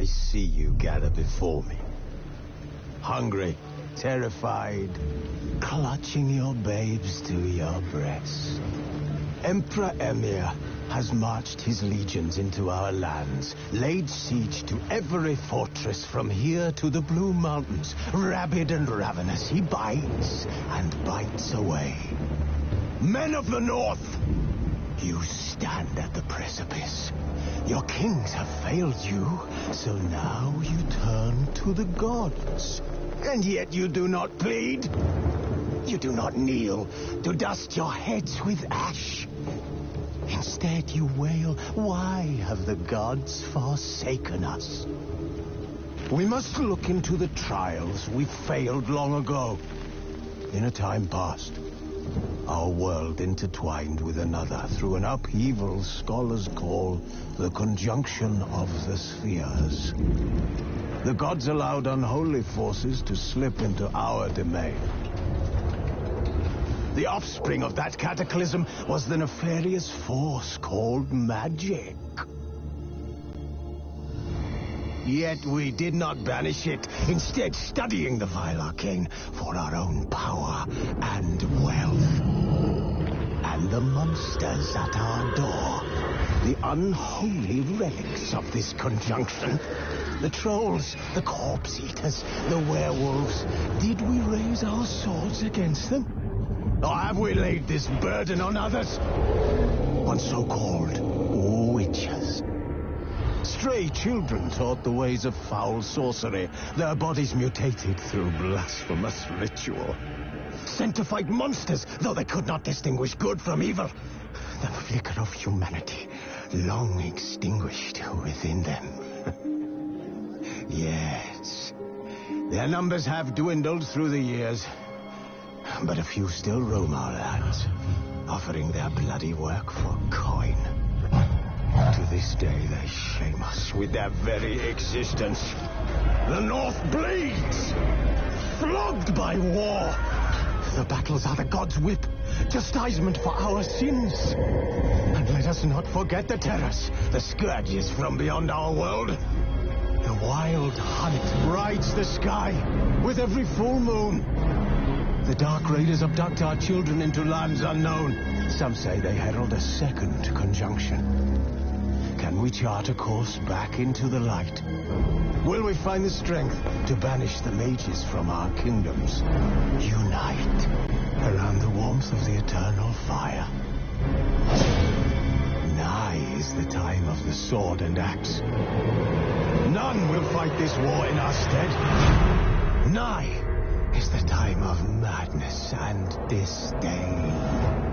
see you gather before me. Hungry, terrified, clutching your babes to your breasts. Emperor Emir has marched his legions into our lands, laid siege to every fortress from here to the Blue Mountains. Rabid and ravenous, he bites and bites away. Men of the North, you stand at the precipice. Your kings have failed you, so now you turn to the gods. And yet you do not plead. You do not kneel to dust your heads with ash. Instead you wail, why have the gods forsaken us? We must look into the trials we failed long ago. In a time past, our world intertwined with another through an upheaval scholars call the conjunction of the spheres. The gods allowed unholy forces to slip into our domain. The offspring of that cataclysm was the nefarious force called magic. Yet we did not banish it, instead studying the vile arcane for our own power and wealth. And the monsters at our door, the unholy relics of this conjunction, the trolls, the corpse eaters, the werewolves, did we raise our swords against them? Or have we laid this burden on others? On so-called witches. Stray children taught the ways of foul sorcery, their bodies mutated through blasphemous ritual. Sent to fight monsters, though they could not distinguish good from evil. The flicker of humanity, long extinguished within them. Yes, their numbers have dwindled through the years. But a few still roam our lands, offering their bloody work for coin. To this day, they shame us with their very existence. The North bleeds, flogged by war. The battles are the gods' whip, chastisement for our sins. And let us not forget the terrors, the scourges from beyond our world. The wild hunt rides the sky with every full moon. The Dark Raiders abduct our children into lands unknown. Some say they herald a second conjunction. Can we chart a course back into the light? Will we find the strength to banish the mages from our kingdoms? Unite around the warmth of the eternal fire. Nigh is the time of the sword and axe. None will fight this war in our stead. Nigh is the time of madness and disdain.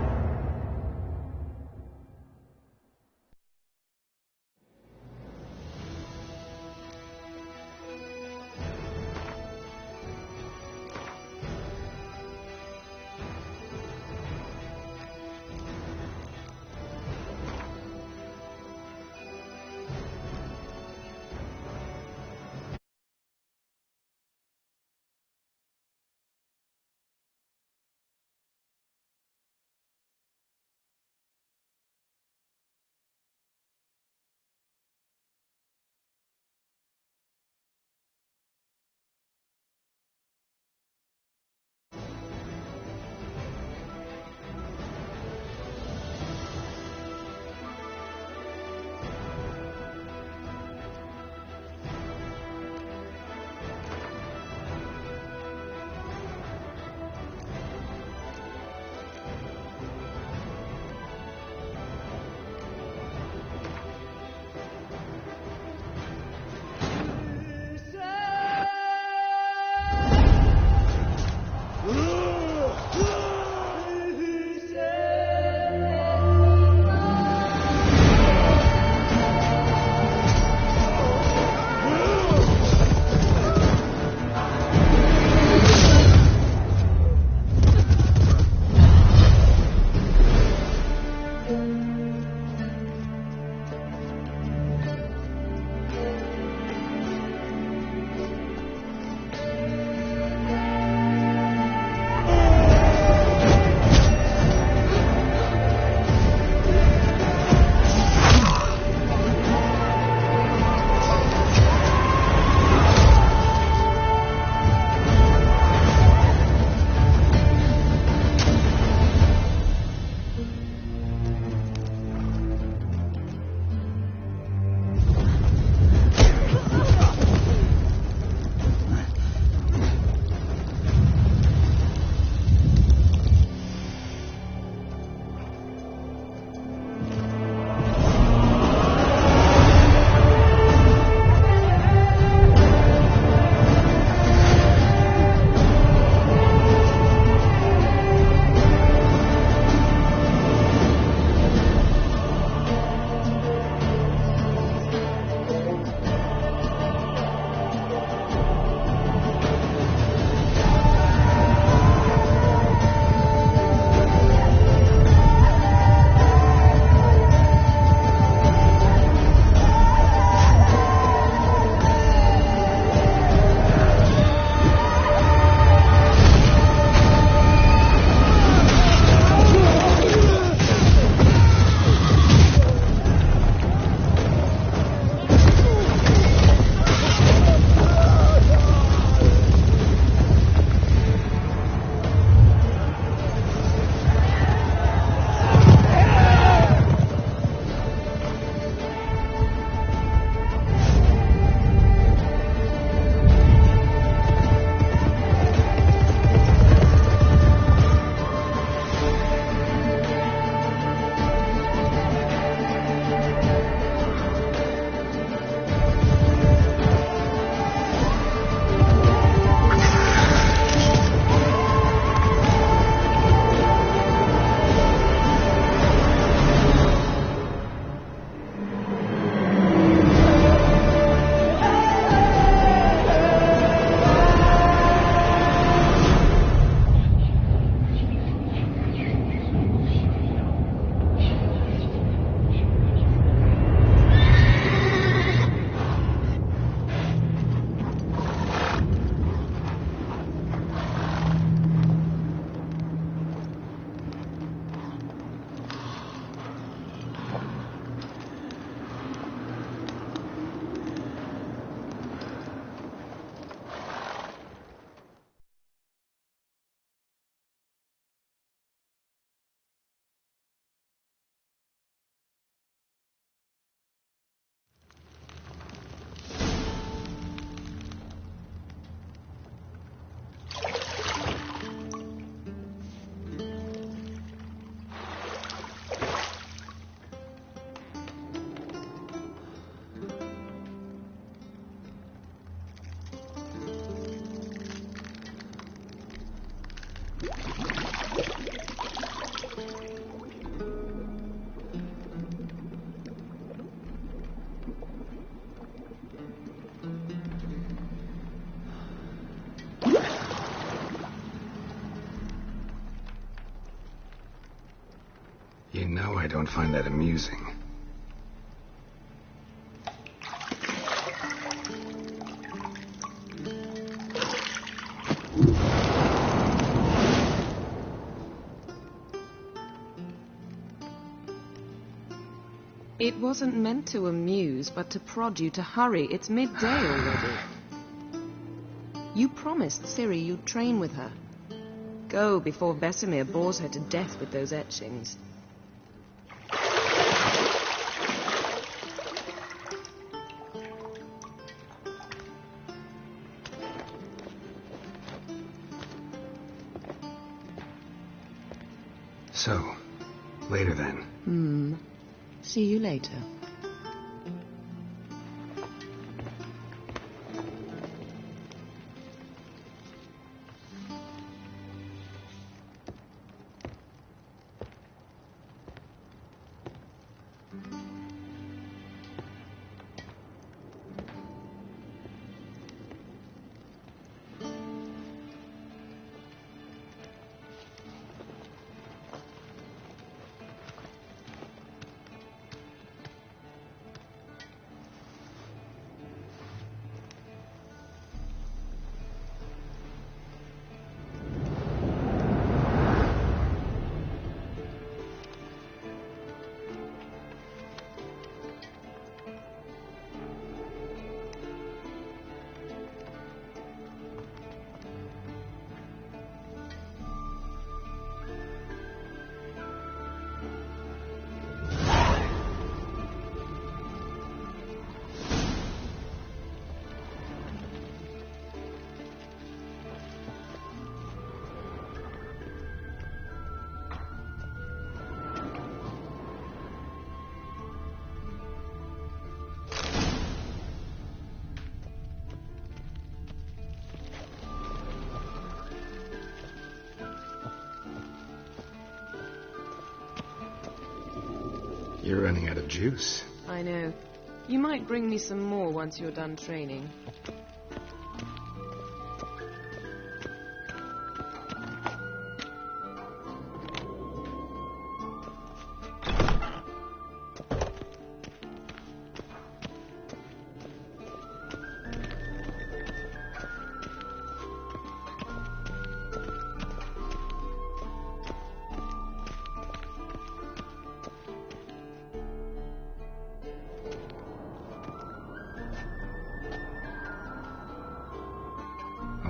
won't find that amusing. It wasn't meant to amuse, but to prod you to hurry. It's midday already. You promised Ciri you'd train with her. Go before Vesemir bores her to death with those etchings. So, later then. See you later. You're running out of juice. I know. You might bring me some more once you're done training.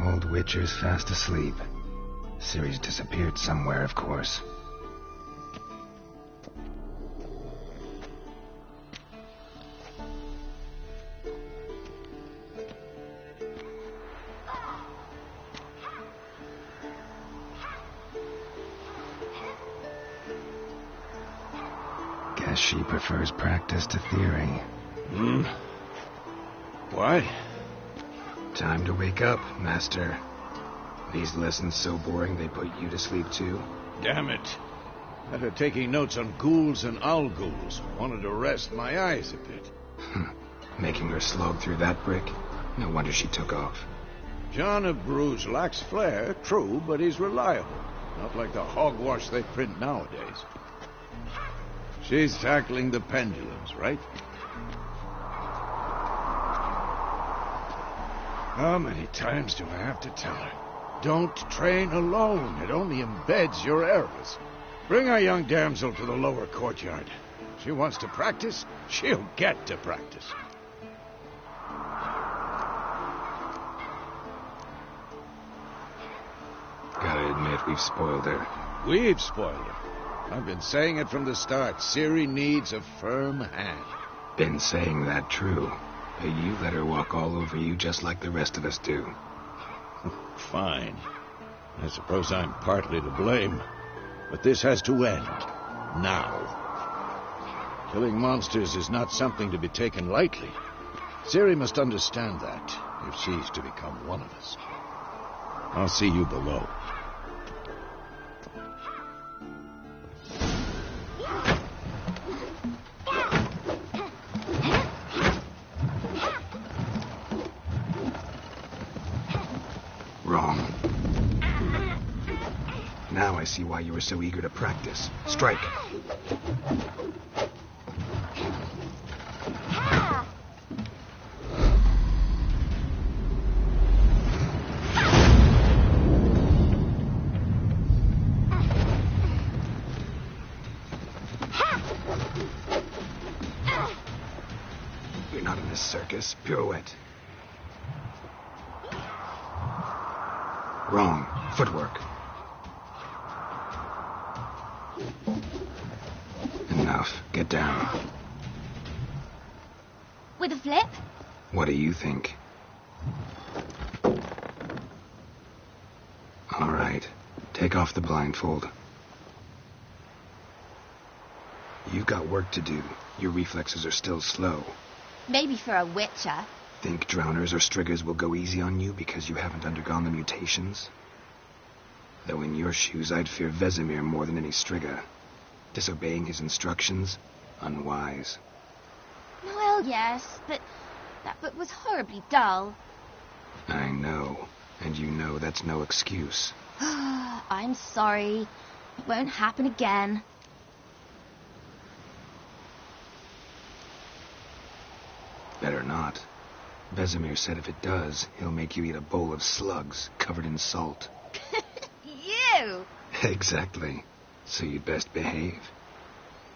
Old Witcher's fast asleep. Ciri's disappeared somewhere, of course. Guess she prefers practice to theory. What? Time to wake up, Master. These lessons so boring they put you to sleep too? Damn it. After taking notes on ghouls and owl ghouls, wanted to rest my eyes a bit. Making her slog through that brick? No wonder she took off. John of Bruges lacks flair, true, but he's reliable. Not like the hogwash they print nowadays. She's tackling the pendulums, right? How many times do I have to tell her? Don't train alone. It only embeds your errors. Bring our young damsel to the lower courtyard. She wants to practice, she'll get to practice. Gotta admit, we've spoiled her. We've spoiled her. I've been saying it from the start. Ciri needs a firm hand. Been saying that true. But you let her walk all over you just like the rest of us do. Fine. I suppose I'm partly to blame. But this has to end. Now. Killing monsters is not something to be taken lightly. Ciri must understand that, if she's to become one of us. I'll see you below. Wrong. Now I I see why you were so eager to practice. Strike. You're not in a circus. Pirouette. Wrong. Footwork. Enough. Get down. With a flip? What do you think? All right. Take off the blindfold. You've got work to do. Your reflexes are still slow. Maybe for a witcher. Think drowners or striggers will go easy on you because you haven't undergone the mutations? Though in your shoes, I'd fear Vesemir more than any strigger. Disobeying his instructions? Unwise. Well, yes, but that book was horribly dull. I know. And you know that's no excuse. I'm sorry. It won't happen again. Better not. Vesemir said if it does, he'll make you eat a bowl of slugs covered in salt. You! Exactly. So you'd best behave.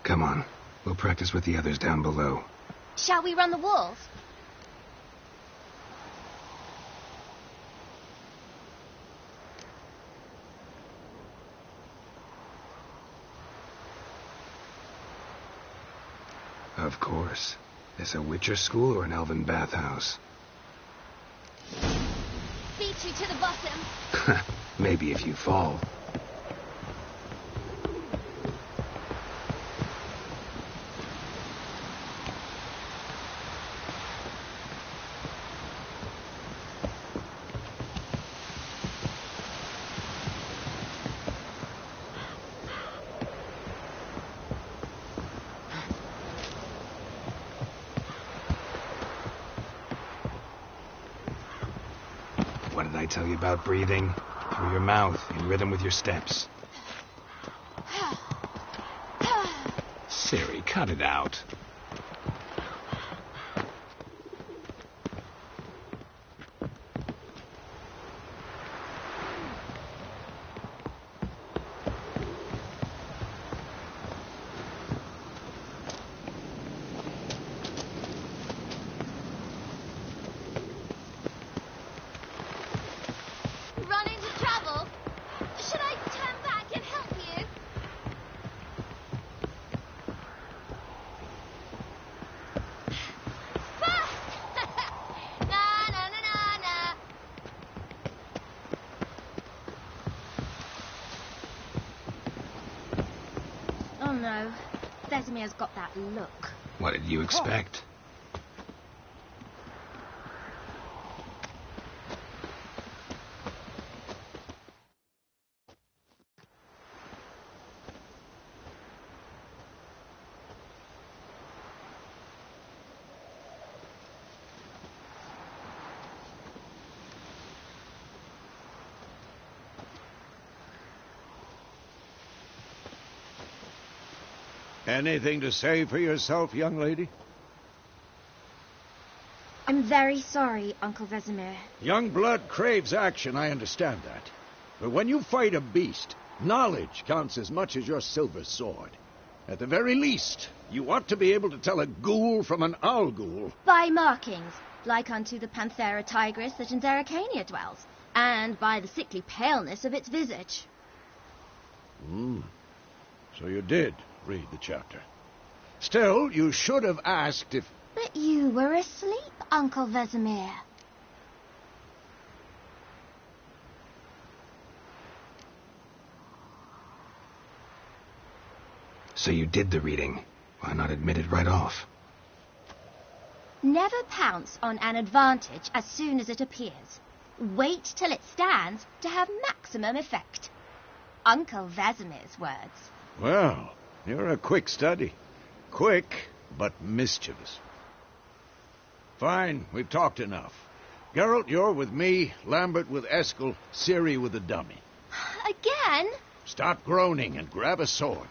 Come on. We'll practice with the others down below. Shall we run the walls? Of course. This a Witcher school or an elven bathhouse? Beat you to the bottom. Maybe if you fall. What did I tell you about breathing? Through your mouth, in rhythm with your steps. Ciri, cut it out. Run into trouble? Should I turn back and help you? Na, na, na, na, na. Oh no, Vesemir's got that look. What did you expect? Anything to say for yourself, young lady? I'm very sorry, Uncle Vesemir. Young blood craves action, I understand that. But when you fight a beast, knowledge counts as much as your silver sword. At the very least, you ought to be able to tell a ghoul from an owl ghoul. By markings, like unto the Panthera tigris that in Zerrikania dwells, and by the sickly paleness of its visage. So you did read the chapter. Still, you should have asked if... But you were asleep, Uncle Vesemir. So you did the reading. Why not admit it right off? Never pounce on an advantage as soon as it appears. Wait till it stands to have maximum effect. Uncle Vesemir's words. Well, you're a quick study. Quick, but mischievous. Fine, we've talked enough. Geralt, you're with me, Lambert with Eskel, Ciri with the dummy. Again? Stop groaning and grab a sword.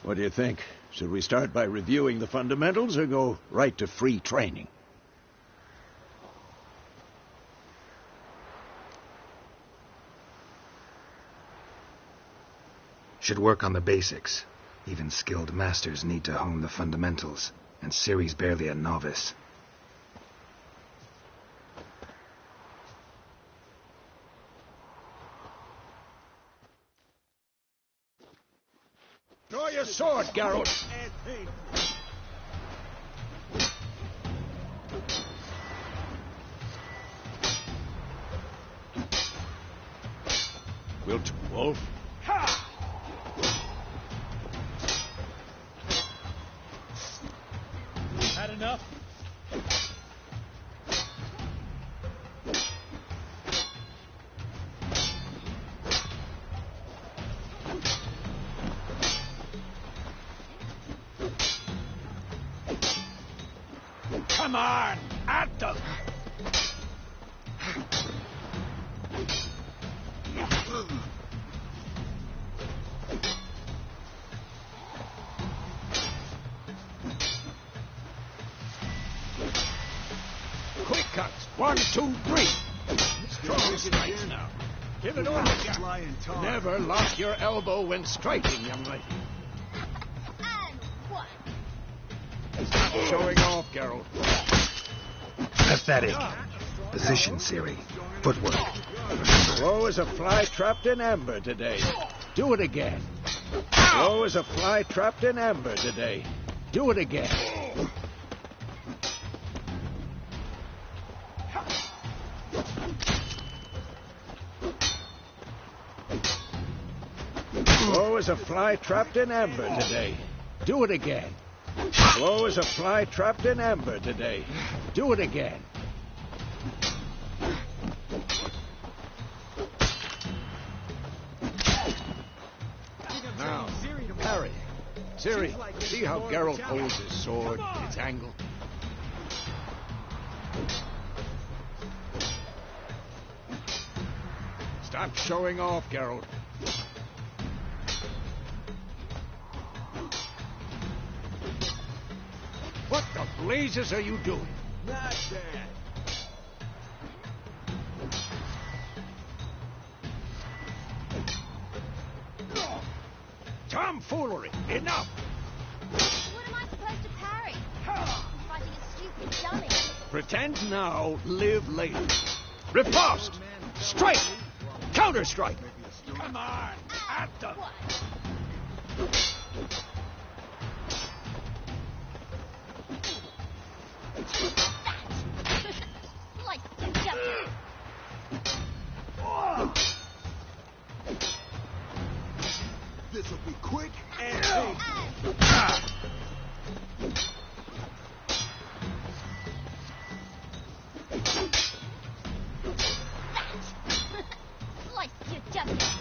What do you think? Should we start by reviewing the fundamentals or go right to free training? Should work on the basics. Even skilled masters need to hone the fundamentals, and Ciri's barely a novice. Draw your sword, Geralt. Wilt Wolf? Had enough? Come on, at them! Quick cuts. 1, 2, 3. Strong strikes now. Give it all you got. Never lock your elbow when striking, young lady. And one. Stop showing off, Geralt. Pathetic. Position, Ciri. Footwork. Slow as a fly trapped in amber today. Do it again. Slow as a fly trapped in amber today. Do it again. Slow as a fly trapped in amber today. Do it again. Slow as a fly trapped in amber today. Do it again. Now, parry. Ciri, see how Geralt holds his sword, its angle? Stop showing off, Geralt. What the blazes are you doing? Not bad. Tomfoolery! Enough! What am I supposed to parry? I'm fighting a stupid dummy. Pretend now, live later. Riposte! Strike! Counter-strike! Come on! At them! Like you just... This'll be quick and like you just...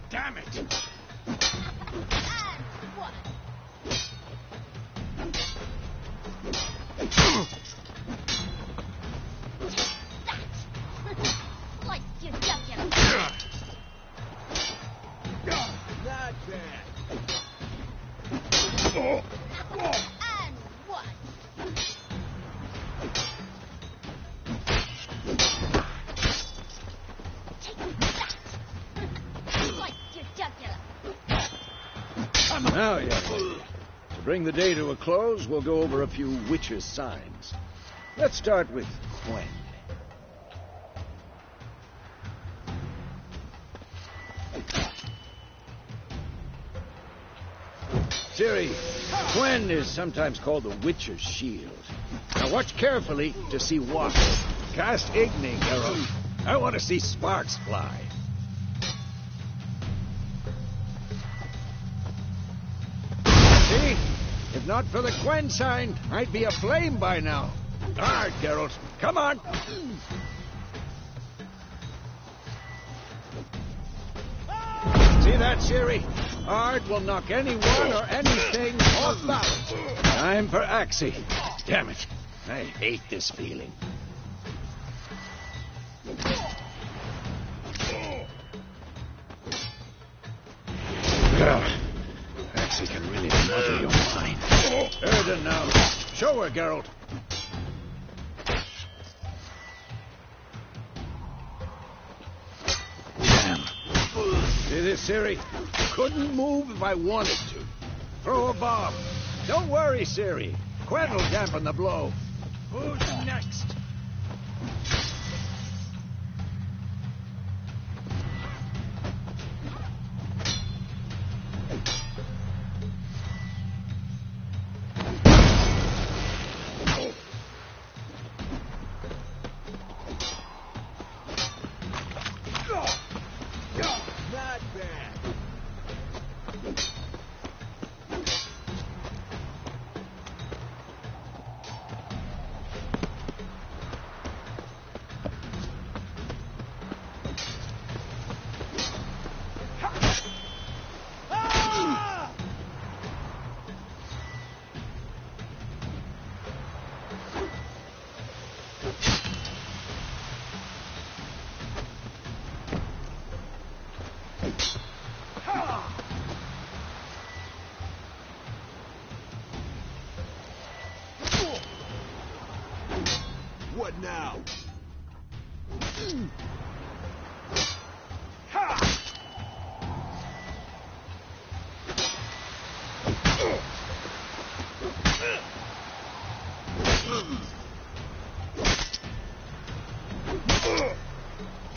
Damn it! And one. Like you just... not bad. And one. Take that. Like you jugular. Now, young lady, to bring the day to a close, we'll go over a few witches' signs. Let's start with Quen. Ciri, Quen is sometimes called the Witcher's Shield. Now watch carefully to see what. Cast Igni, Geralt. I want to see sparks fly. See? If not for the Quen sign, I'd be aflame by now. Hard, Geralt. Come on. See that, Ciri? Art will knock anyone or anything off balance. Time for Axie. Damn it. I hate this feeling. Patsy can really muddle your mind. Erden now. Show her, Geralt. Damn. See this, Ciri? Couldn't move if I wanted to. Throw a bomb. Don't worry, Ciri. Quen will dampen the blow. Who's next? Not bad. Ah! What now?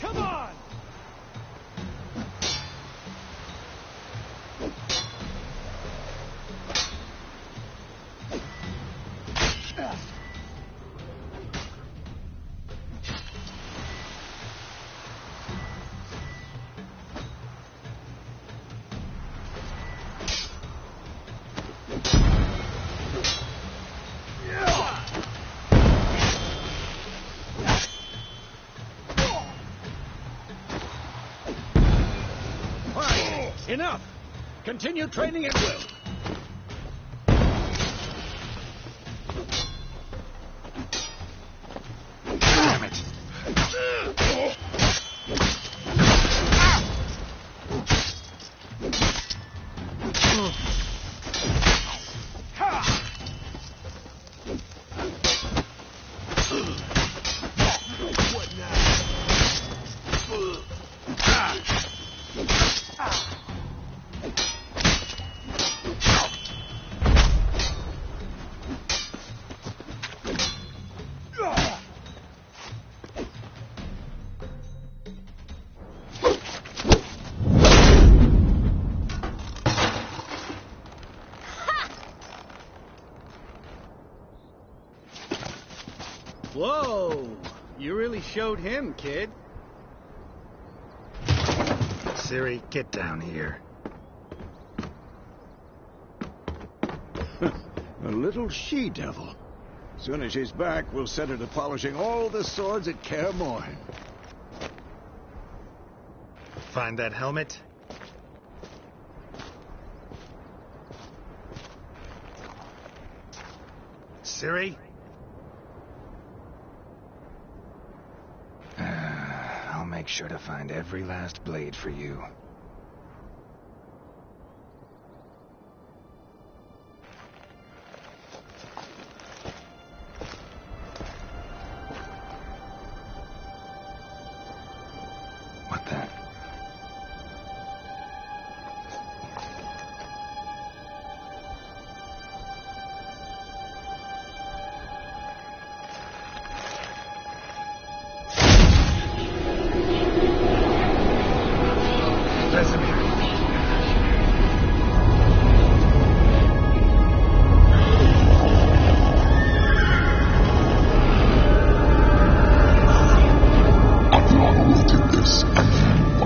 Come on! Enough! Continue training at will. Damn it! What now? Whoa! You really showed him, kid. Ciri, get down here. A little she-devil. Soon as she's back, we'll set her to polishing all the swords at Kaer Morhen. Find that helmet? Ciri? I'll make sure to find every last blade for you. What the? I've long awaited this, and you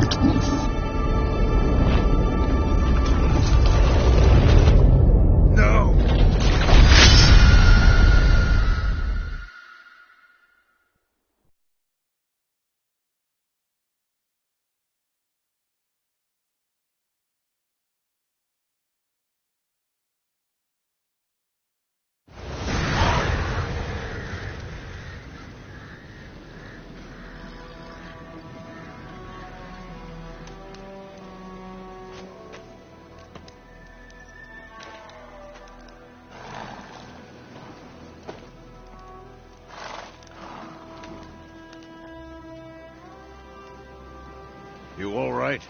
You all right?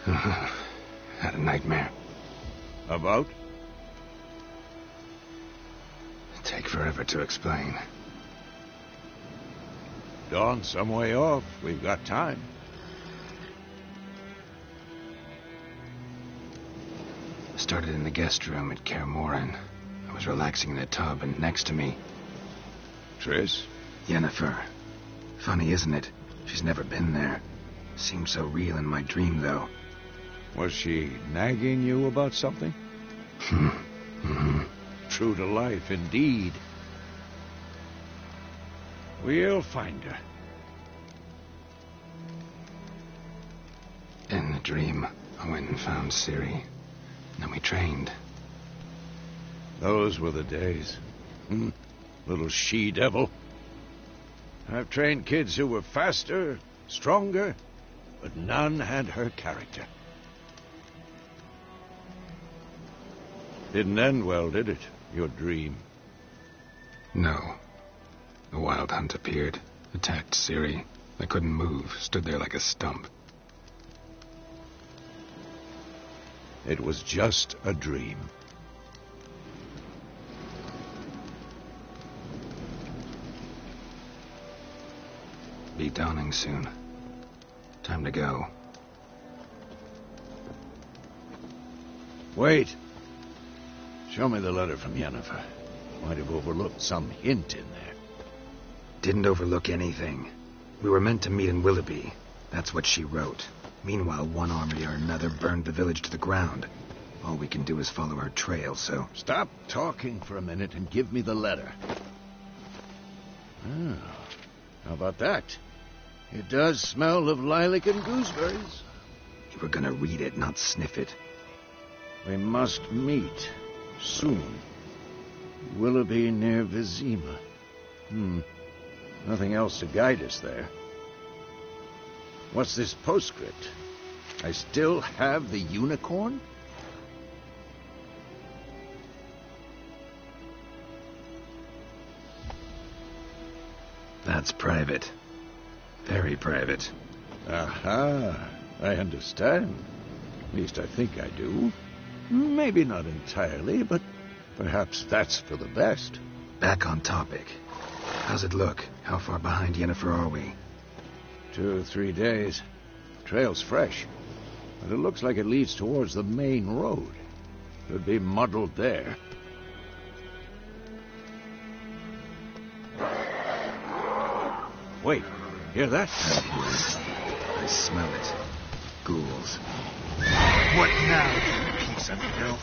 Had a nightmare. About? Take forever to explain. Dawn's some way off. We've got time. Started in the guest room at Kaer Morhen. I was relaxing in a tub, and next to me, Triss? Yennefer. Funny, isn't it? She's never been there. Seemed so real in my dream, though. Was she nagging you about something? True to life, indeed. We'll find her. In the dream, I went and found Ciri. Then we trained. Those were the days. Little she-devil. I've trained kids who were faster, stronger, but none had her character. Didn't end well, did it? Your dream? No. The Wild Hunt appeared, attacked Ciri. I couldn't move, stood there like a stump. It was just a dream. Be dawning soon. Time to go. Wait. Show me the letter from Yennefer. Might have overlooked some hint in there. Didn't overlook anything. We were meant to meet in Willoughby. That's what she wrote. Meanwhile, one army or another burned the village to the ground. All we can do is follow her trail, so... Stop talking for a minute and give me the letter. Oh, how about that? It does smell of lilac and gooseberries. You were gonna read it, not sniff it. We must meet. Soon. Willoughby near Vizima. Nothing else to guide us there. What's this postscript? I still have the unicorn? That's private. Very private. Aha, I understand. At least I think I do. Maybe not entirely, but perhaps that's for the best. Back on topic. How's it look? How far behind Yennefer are we? 2 or 3 days. Trail's fresh, but it looks like it leads towards the main road. Could be muddled there. Wait, hear that? I smell it. Ghouls. What now, you piece of filth?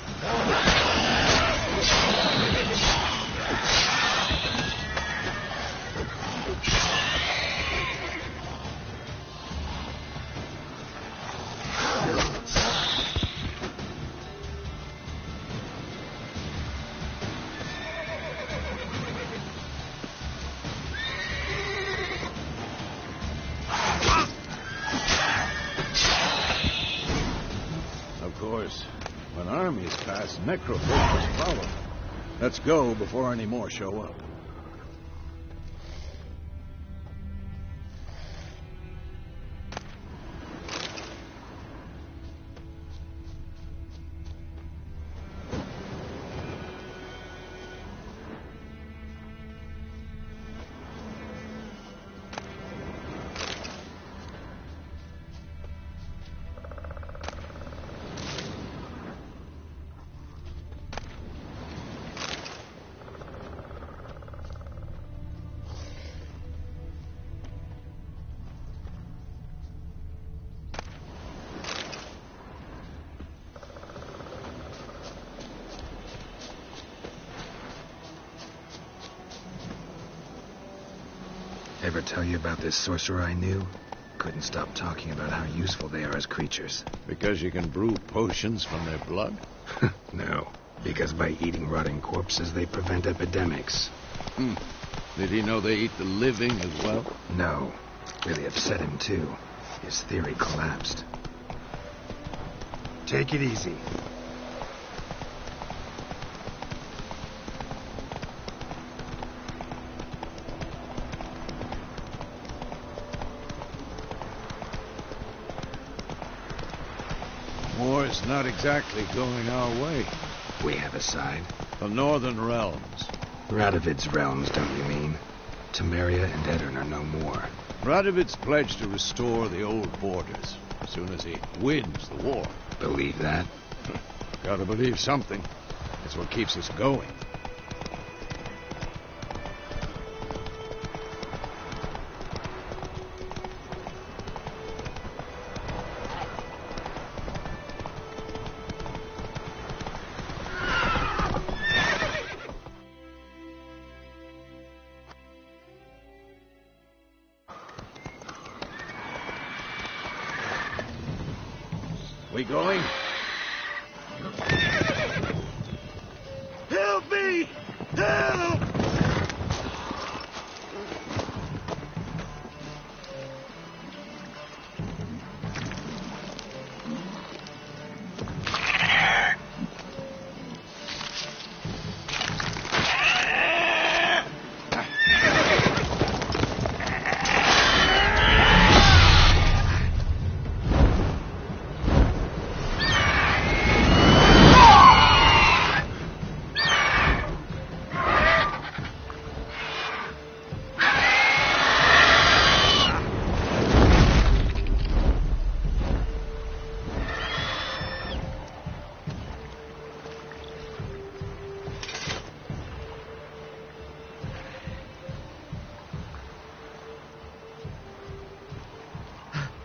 Of course, when armies pass, necrophobes follow. Let's go before any more show up. Ever tell you about this sorcerer I knew? Couldn't stop talking about how useful they are as creatures. Because you can brew potions from their blood? No, because by eating rotting corpses, they prevent epidemics. Did he know they eat the living as well? No. Really upset him, too. His theory collapsed. Take it easy. War's not exactly going our way. We have a side. The Northern Realms. Radovid's realms, don't you mean? Temeria and Edirn are no more. Radovid's pledged to restore the old borders as soon as he wins the war. Believe that? Gotta believe something. It's what keeps us going. We going? Help me! Help!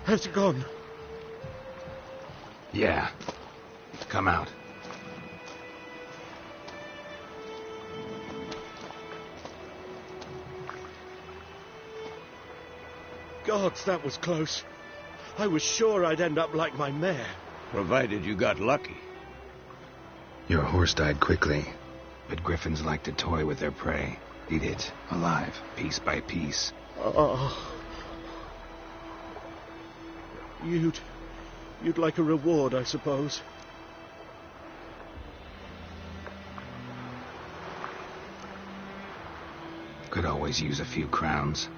Has it gone? Yeah. Come out. Gods, that was close. I was sure I'd end up like my mare. Provided you got lucky. Your horse died quickly, but griffins like to toy with their prey. Eat it, alive, piece by piece. Oh. You'd like a reward, I suppose. Could always use a few crowns.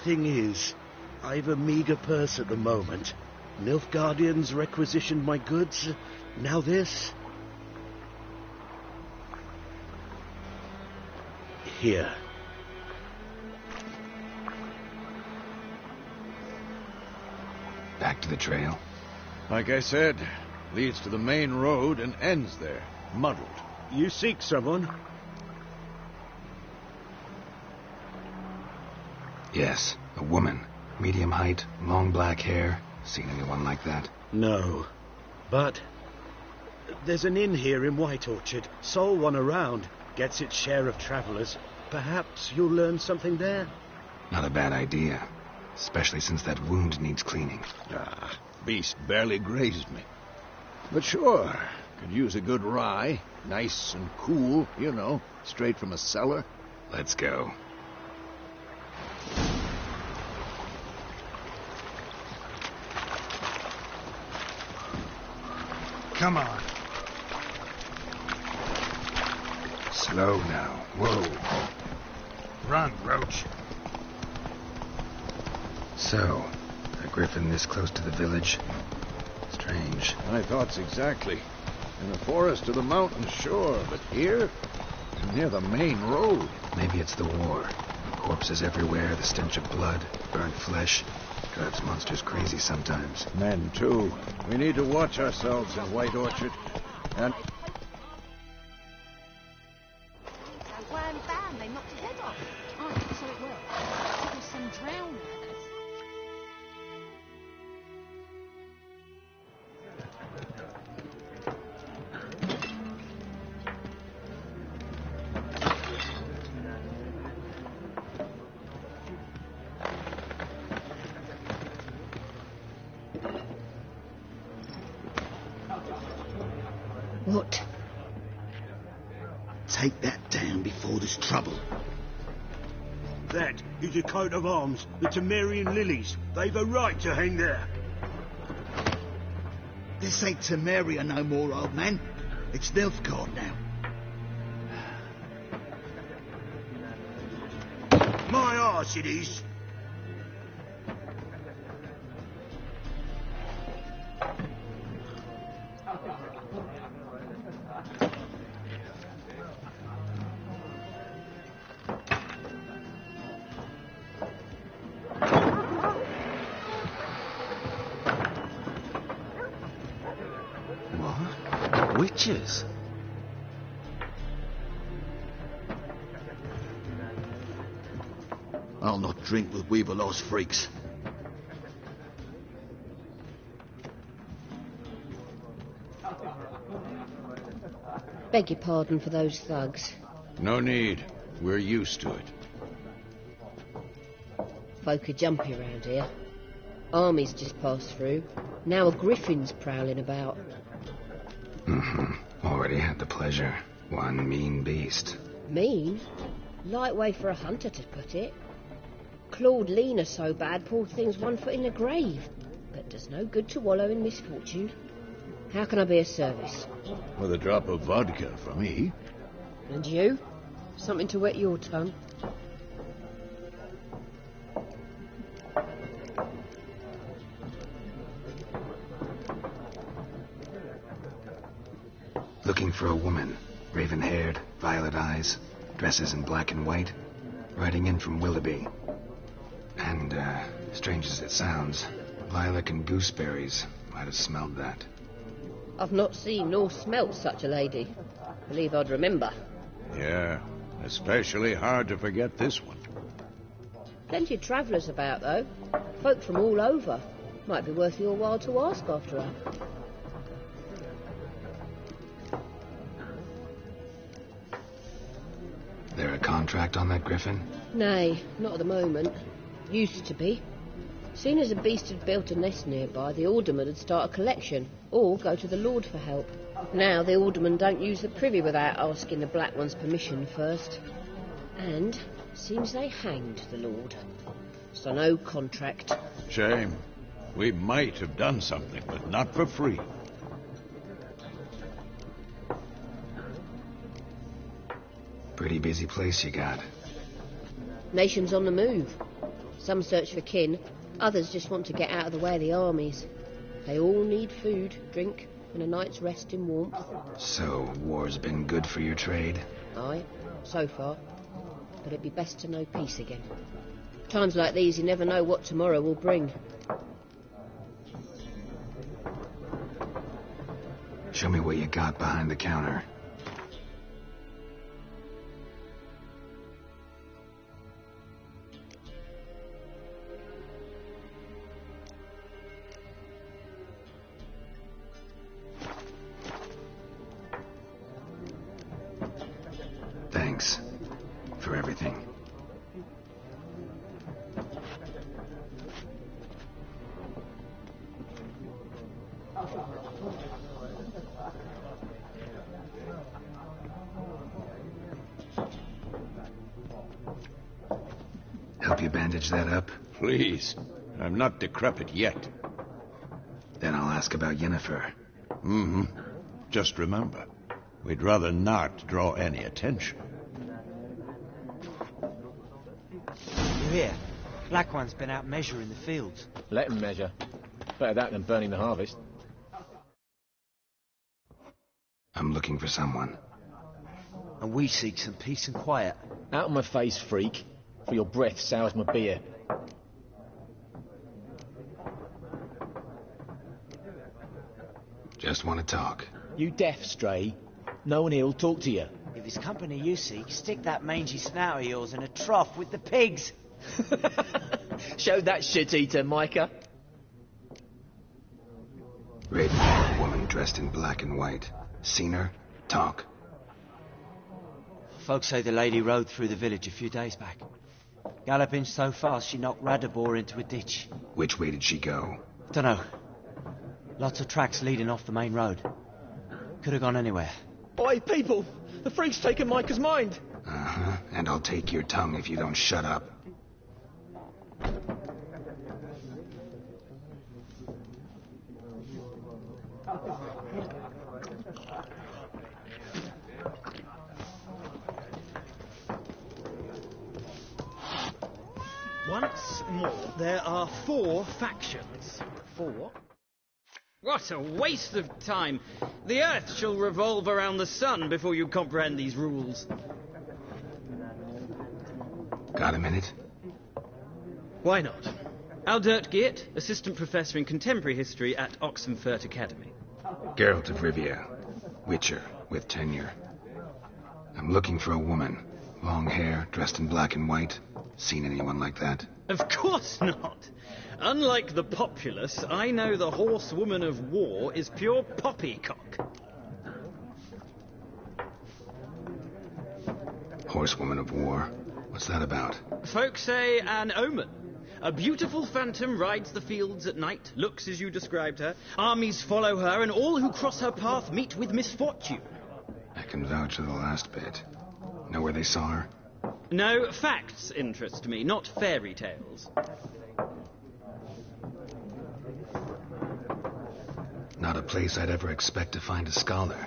Thing is, I've a meager purse at the moment. Nilfgaardians requisitioned my goods. Now this. Here. Back to the trail. Like I said, leads to the main road and ends there, muddled. You seek someone? Yes, a woman. Medium height, long black hair. Seen anyone like that? No. But there's an inn here in White Orchard. Sole one around. Gets its share of travelers. Perhaps you'll learn something there? Not a bad idea. Especially since that wound needs cleaning. Ah, beast barely grazed me. But sure, could use a good rye. Nice and cool, you know, straight from a cellar. Let's go. Come on. Slow now. Whoa. Run, Roach. So, a griffin this close to the village? Strange. My thoughts exactly. In the forest or the mountains, sure, but here? Near the main road. Maybe it's the war. Corpses everywhere, the stench of blood, burnt flesh. Drives monsters crazy sometimes. Men, too. We need to watch ourselves in White Orchard. And... Wham bam, they knocked his head off. Oh, so it worked. It was some drowning. What? Take that down before there's trouble. That is a coat of arms, the Temerian lilies. They've a right to hang there. This ain't Temeria no more, old man. It's Nilfgaard now. My arse it is. Witches? I'll not drink with Weaver-lost freaks. Beg your pardon for those thugs. No need. We're used to it. Folk are jumpy around here. Armies just passed through. Now a griffin's prowling about. Already had the pleasure. One mean beast. Mean? Light way for a hunter to put it. Clawed Lena so bad, poor thing's 1 foot in the grave. But does no good to wallow in misfortune. How can I be of service? With a drop of vodka for me. And you? Something to wet your tongue? Looking for a woman. Raven-haired, violet eyes, dresses in black and white. Riding in from Willoughby. And, strange as it sounds, lilac and gooseberries might have smelled that. I've not seen nor smelt such a lady. Believe I'd remember. Yeah, especially hard to forget this one. Plenty of travellers about, though. Folk from all over. Might be worth your while to ask after her. There a contract on that griffin? Nay, not at the moment. Used to be. Soon as a beast had built a nest nearby, the alderman would start a collection, or go to the Lord for help. Now the alderman don't use the privy without asking the Black One's permission first. And seems they hanged the Lord. So no contract. Shame. We might have done something, but not for free. Pretty busy place you got. Nations on the move. Some search for kin, others just want to get out of the way of the armies. They all need food, drink, and a night's rest in warmth. So, war's been good for your trade? Aye, so far. But it'd be best to know peace again. Times like these, you never know what tomorrow will bring. Show me what you got behind the counter. Thanks for everything. Help you bandage that up? Please. I'm not decrepit yet. Then I'll ask about Yennefer. Just remember, we'd rather not draw any attention. You hear? Black One's been out measuring the fields. Let him measure. Better that than burning the harvest. I'm looking for someone. And we seek some peace and quiet. Out of my face, freak. For your breath sours my beer. Just want to talk. You deaf, Stray? No one here'll talk to you. If it's company you seek, stick that mangy snout of yours in a trough with the pigs. Show that shit-eater, Micah. Raven, woman dressed in black and white. Seen her? Talk. Folks say the lady rode through the village a few days back. Galloping so fast she knocked Radabor into a ditch. Which way did she go? Dunno. Lots of tracks leading off the main road. Could have gone anywhere. Oi, people! The freak's taken Micah's mind! Uh-huh. And I'll take your tongue if you don't shut up. Once more, there are 4 factions. 4? What a waste of time. The Earth shall revolve around the sun before you comprehend these rules. Got a minute? Why not? Aldert Geert, Assistant Professor in Contemporary History at Oxenfurt Academy. Geralt of Rivia. Witcher with tenure. I'm looking for a woman. Long hair, dressed in black and white. Seen anyone like that? Of course not. Unlike the populace, I know the horsewoman of war is pure poppycock. Horsewoman of war? What's that about? Folk say an omen. A beautiful phantom rides the fields at night, looks as you described her. Armies follow her, and all who cross her path meet with misfortune. I can vouch for the last bit. Know where they saw her? No, facts interest me, not fairy tales. Not a place I'd ever expect to find a scholar.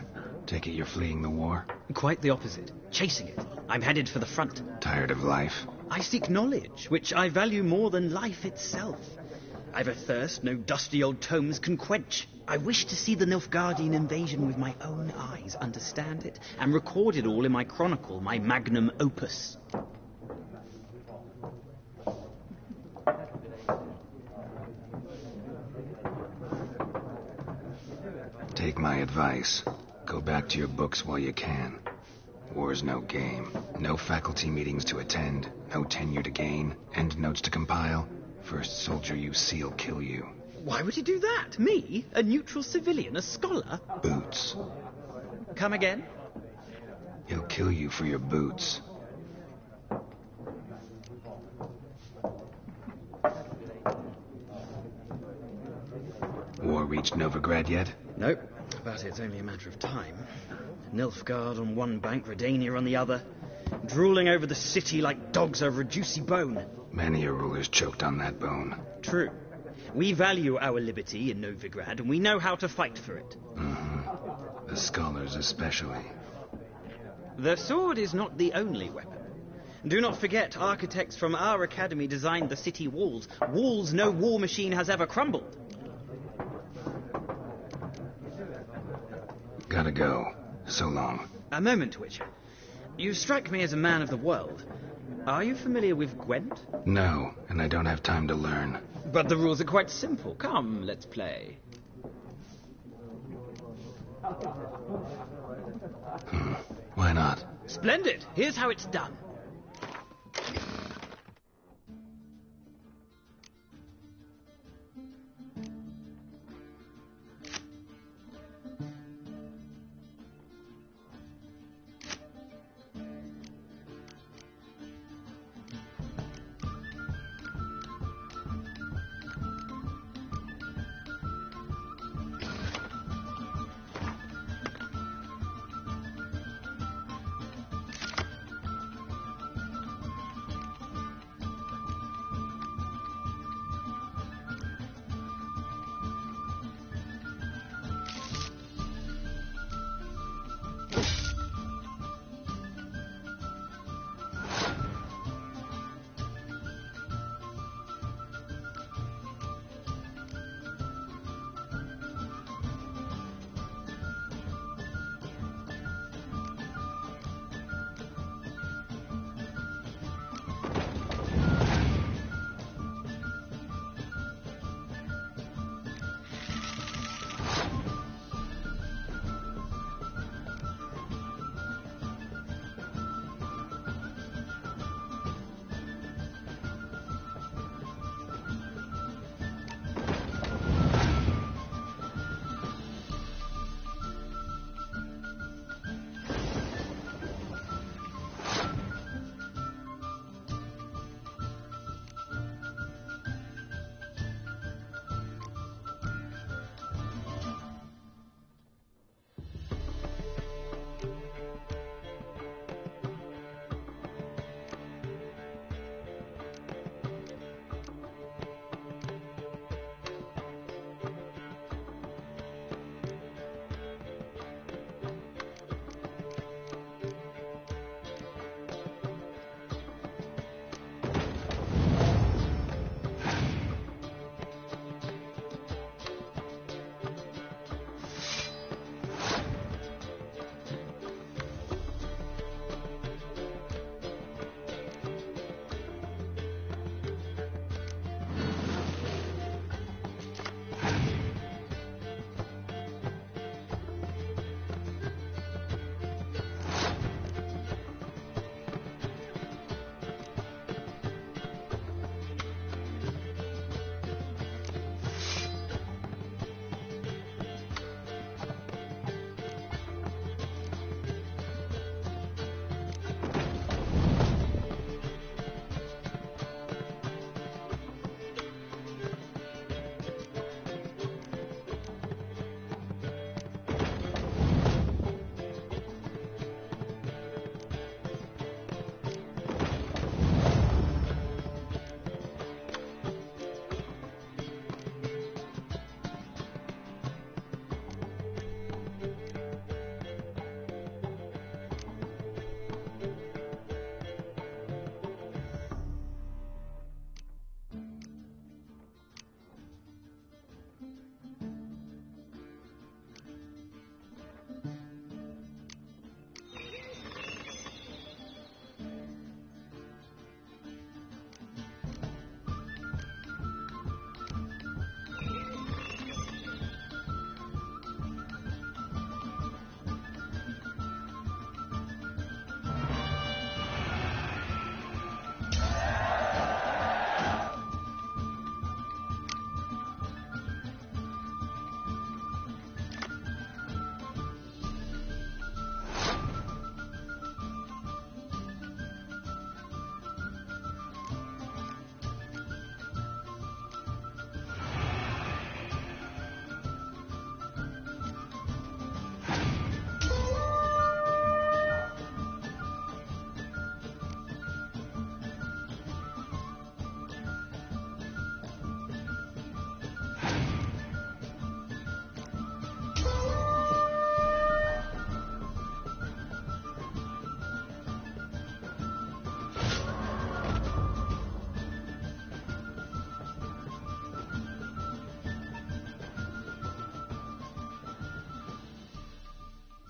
Take it you're fleeing the war? Quite the opposite. Chasing it. I'm headed for the front. Tired of life? I seek knowledge, which I value more than life itself. I've a thirst no dusty old tomes can quench. I wish to see the Nilfgaardian invasion with my own eyes, understand it, and record it all in my chronicle, my magnum opus. Take my advice. Go back to your books while you can. War's no game. No faculty meetings to attend. No tenure to gain. End notes to compile. First soldier you see will kill you. Why would he do that? Me? A neutral civilian? A scholar? Boots. Come again? He'll kill you for your boots. War reached Novigrad yet? Nope, but it's only a matter of time. Nilfgaard on one bank, Redania on the other, drooling over the city like dogs over a juicy bone. Many a ruler's choked on that bone. True. We value our liberty in Novigrad, and we know how to fight for it. Mm-hmm. The scholars especially. The sword is not the only weapon. Do not forget, architects from our academy designed the city walls. Walls no war machine has ever crumbled. Gotta go. So long. A moment, Witcher. You strike me as a man of the world. Are you familiar with Gwent? No, and I don't have time to learn. But the rules are quite simple. Come, let's play. Why not? Splendid. Here's how it's done.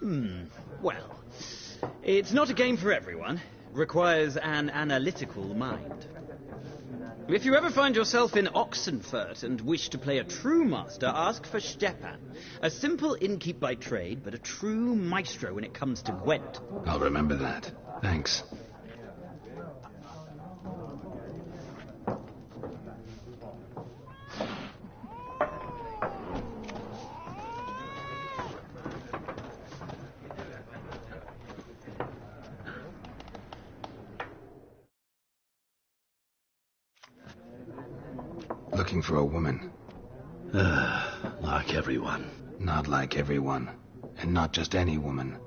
Well, it's not a game for everyone. Requires an analytical mind. If you ever find yourself in Oxenfurt and wish to play a true master, ask for Stepan. A simple innkeep by trade, but a true maestro when it comes to Gwent. I'll remember that. Thanks. Looking for a woman. Like everyone. Not like everyone. And not just any woman.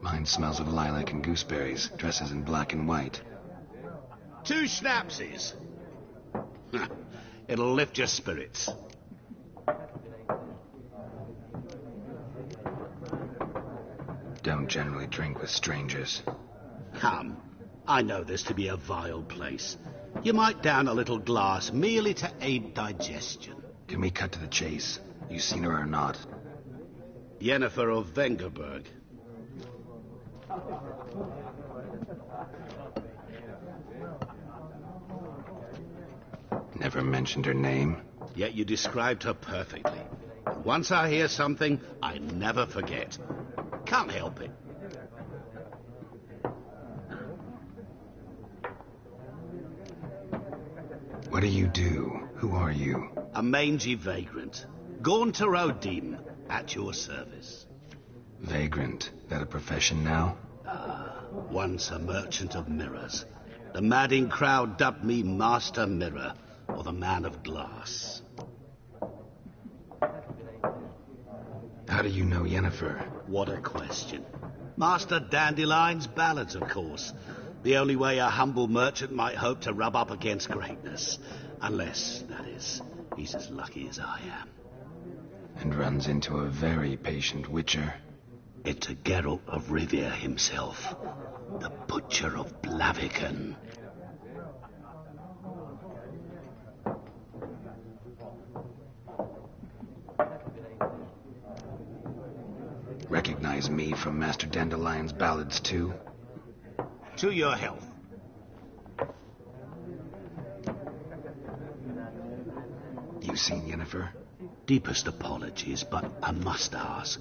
Mine smells of lilac and gooseberries, dresses in black and white. 2 schnapsies. It'll lift your spirits. Don't generally drink with strangers. Come, I know this to be a vile place. You might down a little glass merely to aid digestion. Can we cut to the chase? You seen her or not? Yennefer of Vengerberg. Never mentioned her name? Yet you described her perfectly. Once I hear something, I never forget. Can't help it. What do you do? Who are you? A mangy vagrant. Gaunter O'Deem, at your service. Vagrant. That a profession now? Once a merchant of mirrors. The madding crowd dubbed me Master Mirror, or the Man of Glass. How do you know Yennefer? What a question. Master Dandelion's ballads, of course. The only way a humble merchant might hope to rub up against greatness. Unless, that is, he's as lucky as I am. And runs into a very patient witcher. Into Geralt of Rivia himself. The Butcher of Blaviken. Recognize me from Master Dandelion's ballads, too? To your health. You seen Yennefer? Deepest apologies, but I must ask.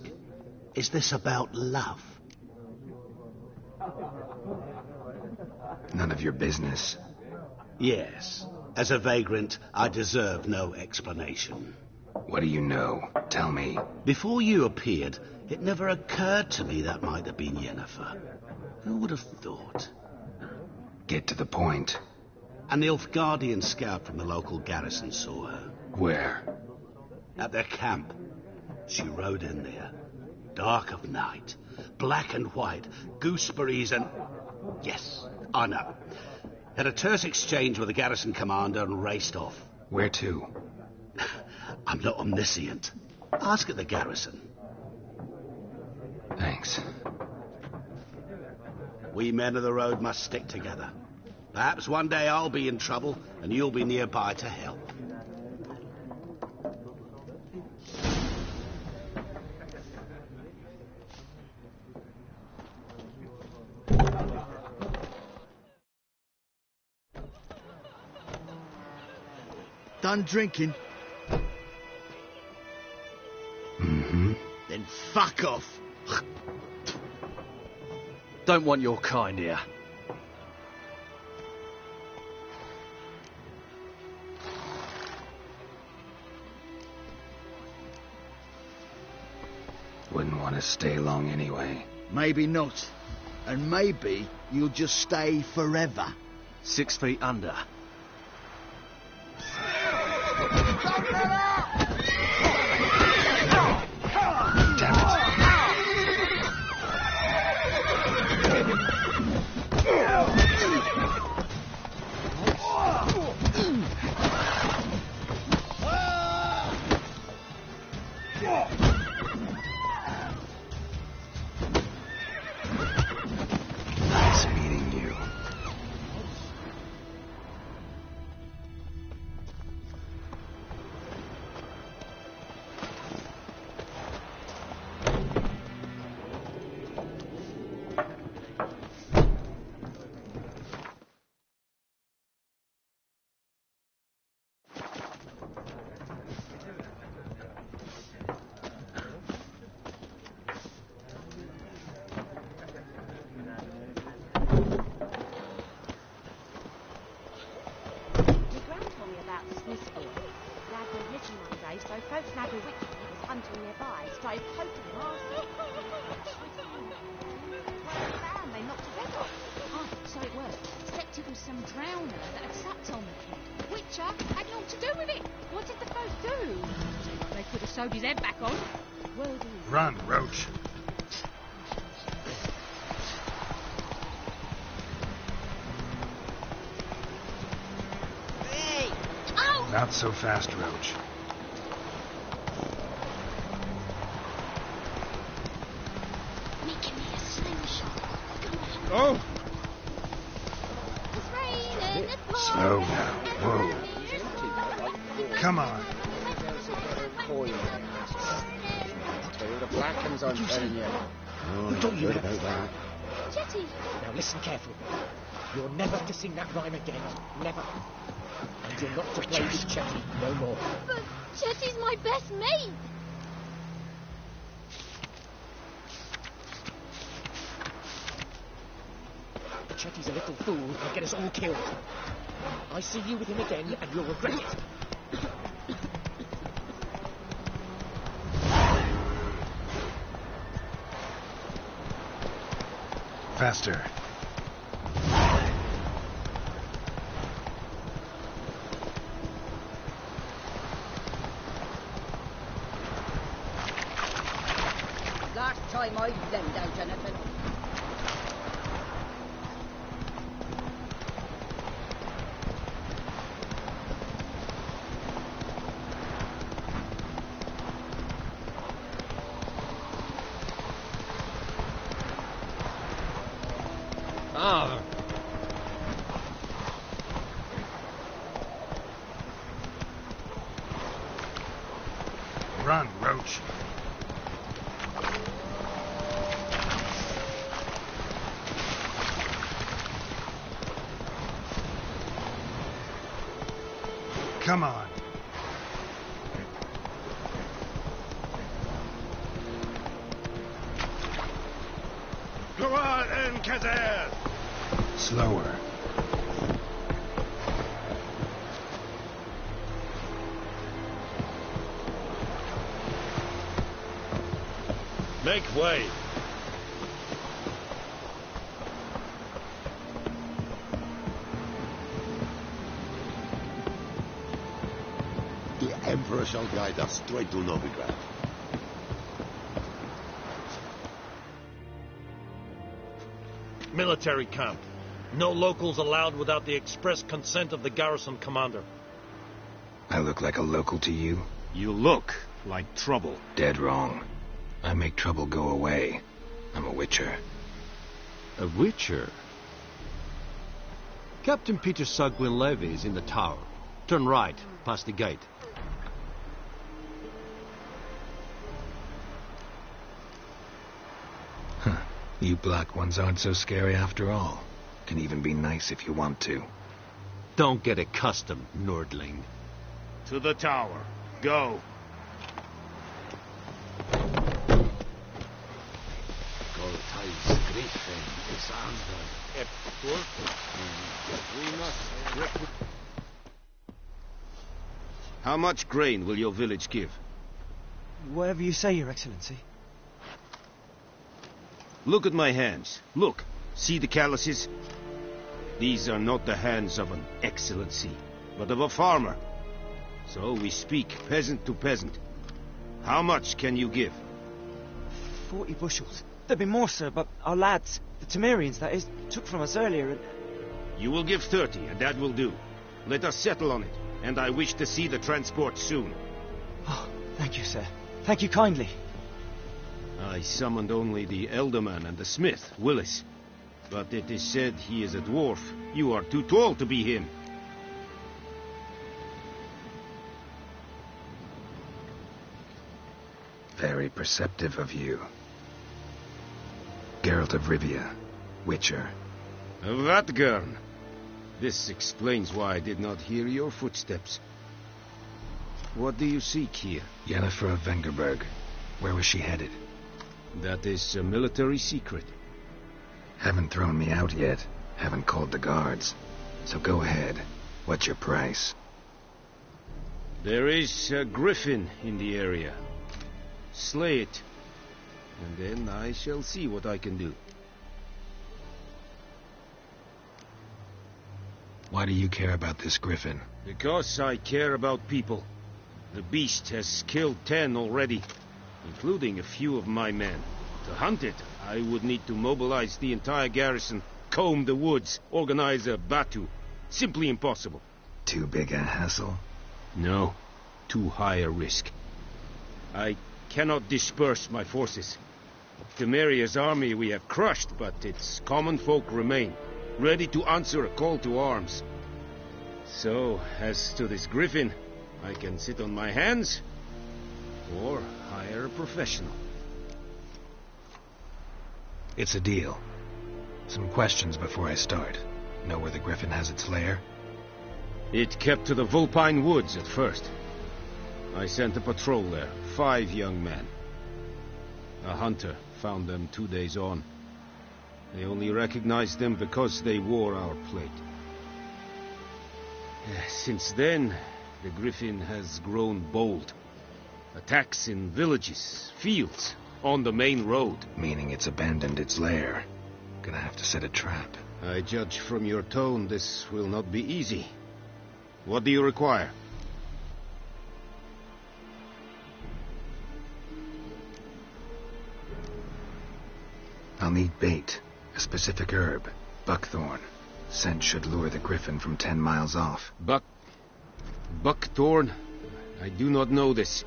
Is this about love? None of your business. Yes. As a vagrant, I deserve no explanation. What do you know? Tell me. Before you appeared, it never occurred to me that might have been Yennefer. Who would have thought? Get to the point. An Nilfgaardian scout from the local garrison saw her. Where? At their camp. She rode in there. Dark of night. Black and white. Gooseberries and... Yes, I know. Had a terse exchange with the garrison commander and raced off. Where to? I'm not omniscient. Ask at the garrison. Thanks. We men of the road must stick together. Perhaps one day I'll be in trouble and you'll be nearby to help. Done drinking? Mm-hmm. Then fuck off. Don't want your kind here. Wouldn't want to stay long anyway. Maybe not. And maybe you'll just stay forever. 6 feet under. Nice meeting you. wicked niggers hunting nearby started poking and asking. Well, found they knocked his head off. Oh, so it was. Except it was some drowner that had sucked on the kid. Witcher had naught to do with it. What did the folk do? They could have sewed his head back on. Well, Run, Roach. hey! Ow! Not so fast, Roach. Making me a slingshot. Oh! It's raining, it's pouring. Slow now. Whoa. Come on. The black ones, I'm telling you. Who told you about that? Jetty. Now listen carefully. You're never to sing that rhyme again. Never. And you're not to play with Chetty no more. But Jetty's my best mate. Chetty's a little fool who'll get us all killed. I see you with him again and you'll regret it. Faster. Last time I lend out anything. Ah. Run, Roach. Come on. Go on, Kazan! Slower. Make way. The Emperor shall guide us straight to Novigrad. Military camp. No locals allowed without the express consent of the garrison commander. I look like a local to you? You look like trouble. Dead wrong. I make trouble go away. I'm a witcher. A witcher? Captain Peter Sugwin Levy is in the tower. Turn right, past the gate. Huh. You black ones aren't so scary after all. Can even be nice if you want to. Don't get accustomed, Nordling. To the tower. Go. How much grain will your village give? Whatever you say, Your Excellency. Look at my hands. Look. See the calluses? These are not the hands of an excellency, but of a farmer. So we speak peasant to peasant. How much can you give? 40 bushels. There'd be more, sir, but our lads, the Temerians, that is, took from us earlier and... You will give 30, and that will do. Let us settle on it, and I wish to see the transport soon. Oh, thank you, sir. Thank you kindly. I summoned only the Elderman and the smith, Willis. But it is said he is a dwarf. You are too tall to be him. Very perceptive of you. Geralt of Rivia, Witcher. Vatgern. This explains why I did not hear your footsteps. What do you seek here? Yennefer of Vengerberg. Where was she headed? That is a military secret. Haven't thrown me out yet. Haven't called the guards. So go ahead. What's your price? There is a griffin in the area. Slay it, and then I shall see what I can do. Why do you care about this griffin? Because I care about people. The beast has killed 10 already, including a few of my men. To hunt it, I would need to mobilize the entire garrison, comb the woods, organize a batu. Simply impossible. Too big a hassle? No, too high a risk. I cannot disperse my forces. Temeria's army we have crushed, but its common folk remain, ready to answer a call to arms. So, as to this griffin, I can sit on my hands, or hire a professional. It's a deal. Some questions before I start. Know where the griffin has its lair? It kept to the Vulpine Woods at first. I sent a patrol there, 5 young men. A hunter found them 2 days on. They only recognized them because they wore our plate. Since then, the griffin has grown bold. Attacks in villages, fields, on the main road. Meaning it's abandoned its lair. Gonna have to set a trap. I judge from your tone this will not be easy. What do you require? I'll need bait. A specific herb. Buckthorn. Scent should lure the griffin from 10 miles off. Buckthorn? I do not know this.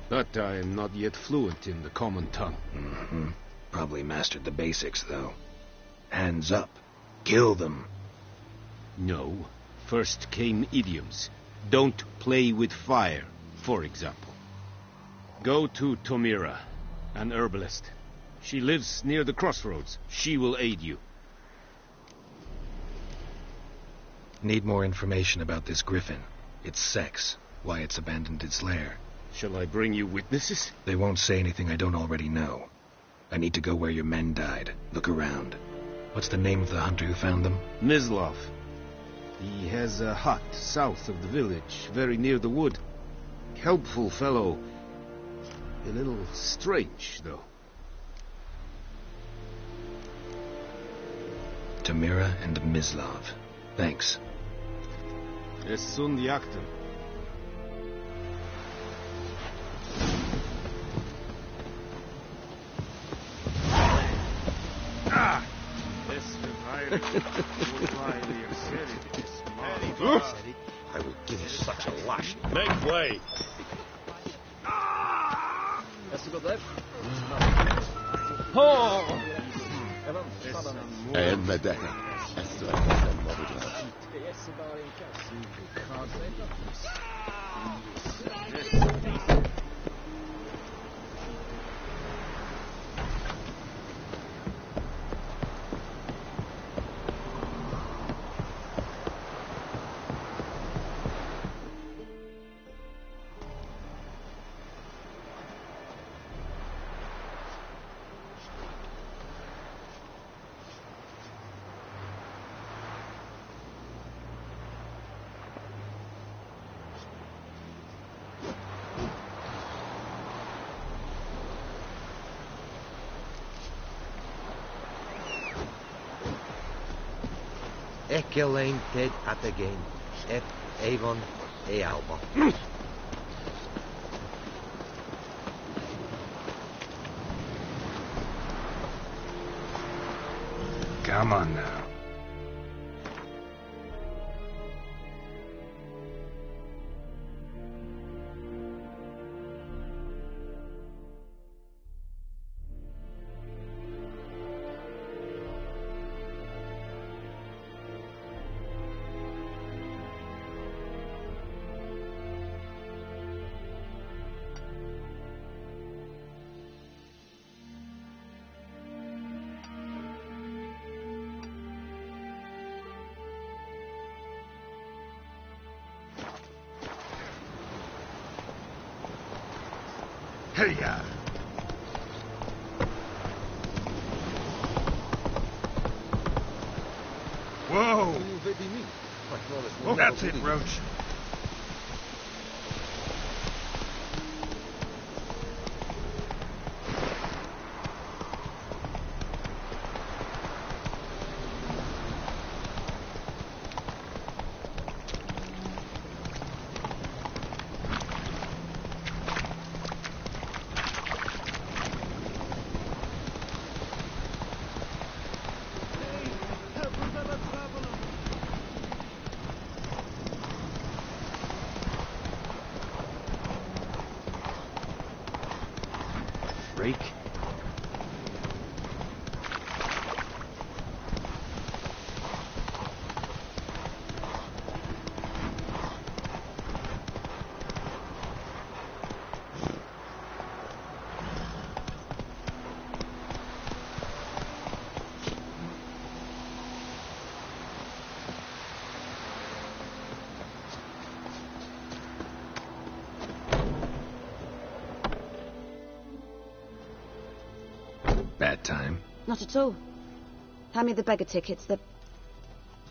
But I am not yet fluent in the common tongue. Mm-hmm. Probably mastered the basics, though. Hands up. Kill them. No. First came idioms. Don't play with fire, for example. Go to Tomira, an herbalist. She lives near the crossroads. She will aid you. Need more information about this griffin. Its sex. Why it's abandoned its lair. Shall I bring you witnesses? They won't say anything I don't already know. I need to go where your men died. Look around. What's the name of the hunter who found them? Mislav. He has a hut south of the village, very near the wood. Helpful fellow. A little strange, though. Tamira and Mislav. Thanks. Es sunt jakten. Ah! I will give you such a lash. Make way! En med det efter att den var glad. Ekelain ted atagain, et avon e alba. Come on now. Hey-ya! Whoa! Oh, that's it, Roach. freak. Bad time? Not at all. Hand me the beggar tickets, the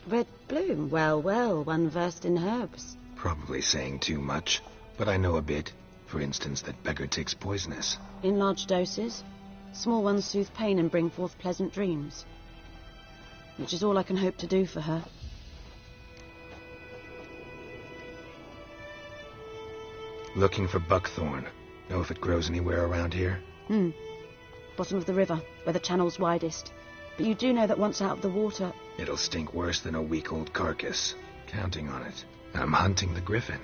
red bloom. Well, well, one versed in herbs. Probably saying too much, but I know a bit. For instance, that beggar tick's poisonous. In large doses. Small ones soothe pain and bring forth pleasant dreams. Which is all I can hope to do for her. Looking for buckthorn. Know if it grows anywhere around here? Bottom of the river, where the channel's widest. But you do know that once out of the water... It'll stink worse than a week-old carcass. Counting on it. I'm hunting the griffin.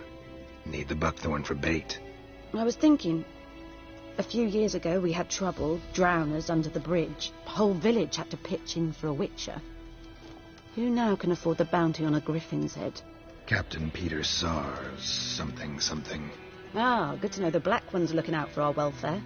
Need the buckthorn for bait. I was thinking... A few years ago we had trouble, drowners under the bridge. The whole village had to pitch in for a witcher. Who now can afford the bounty on a griffin's head? Captain Peter Sars, something. Ah, good to know the Black One's looking out for our welfare.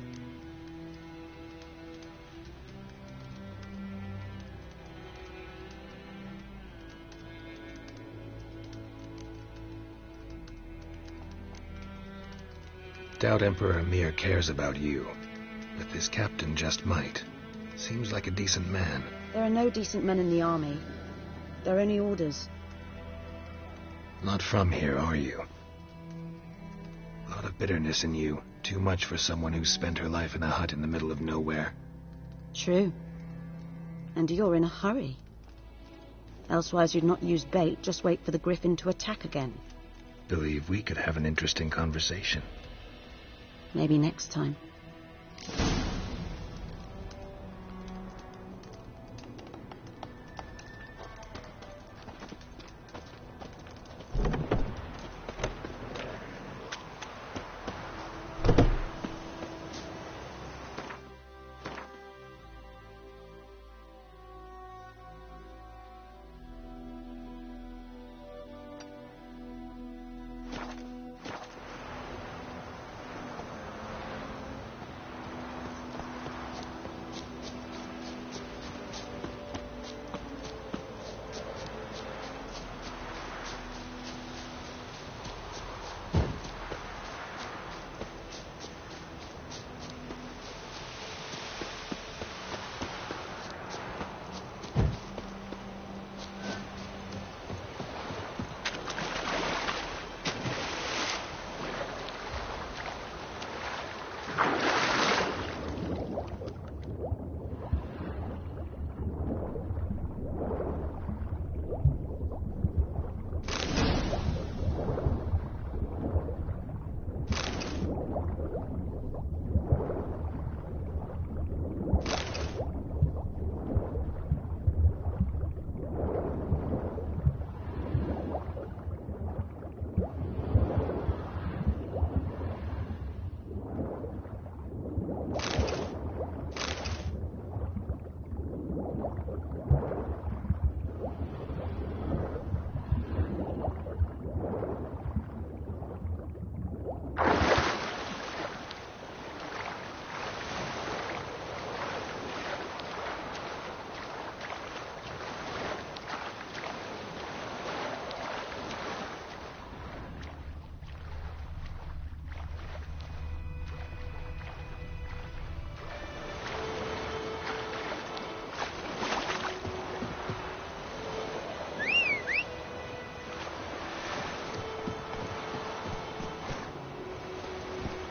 Doubt Emperor Amir cares about you, but this captain just might. Seems like a decent man. There are no decent men in the army. There are only orders. Not from here, are you? A lot of bitterness in you. Too much for someone who spent her life in a hut in the middle of nowhere. True. And you're in a hurry. Elsewise you'd not use bait, just wait for the griffin to attack again. Believe we could have an interesting conversation. Maybe next time.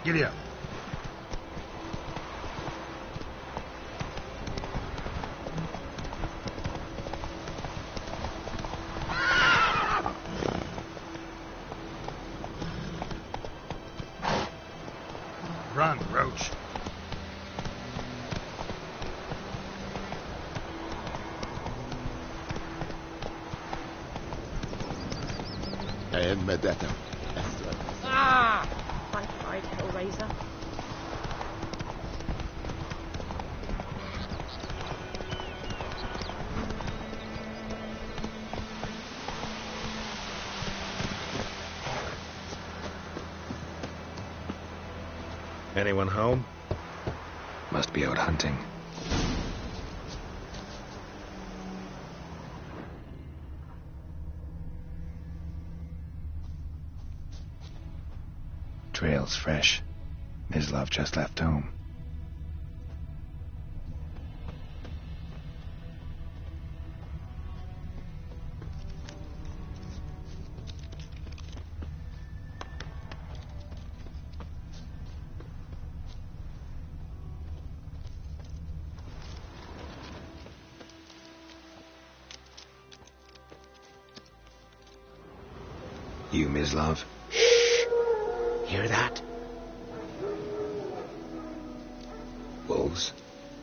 Giddy up. Run, Roach. And Medetta. Ah! Bite-eyed Hellraiser. Anyone home? Must be out hunting. Trail's fresh. Mislav just left home. You, Mislav? Hear that? Wolves?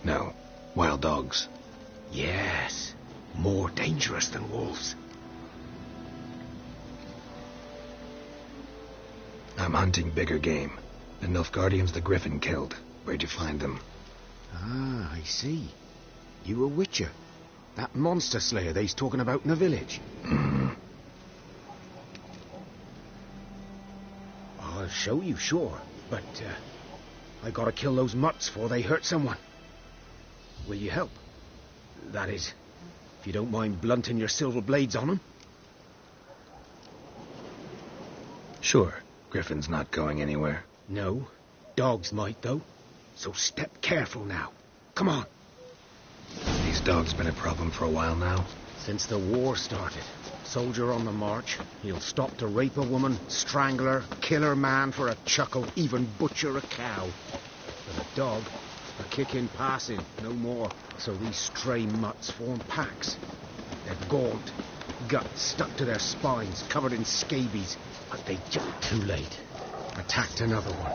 No. Wild dogs. Yes. More dangerous than wolves. I'm hunting bigger game. The Nilfgaardians the Griffin killed. Where'd you find them? Ah, I see. You a witcher. That monster slayer they's talking about in the village. I'll show you, sure. But, I gotta kill those mutts before they hurt someone. Will you help? That is, if you don't mind blunting your silver blades on them. Sure. Griffin's not going anywhere. No. Dogs might, though. So step careful now. Come on. These dogs been a problem for a while now? Since the war started. Soldier on the march. He'll stop to rape a woman, strangle her, kill her man for a chuckle, even butcher a cow. But a dog, a kick in passing, no more. So these stray mutts form packs. They're gaunt, guts stuck to their spines, covered in scabies. But they jumped too late. Attacked another one.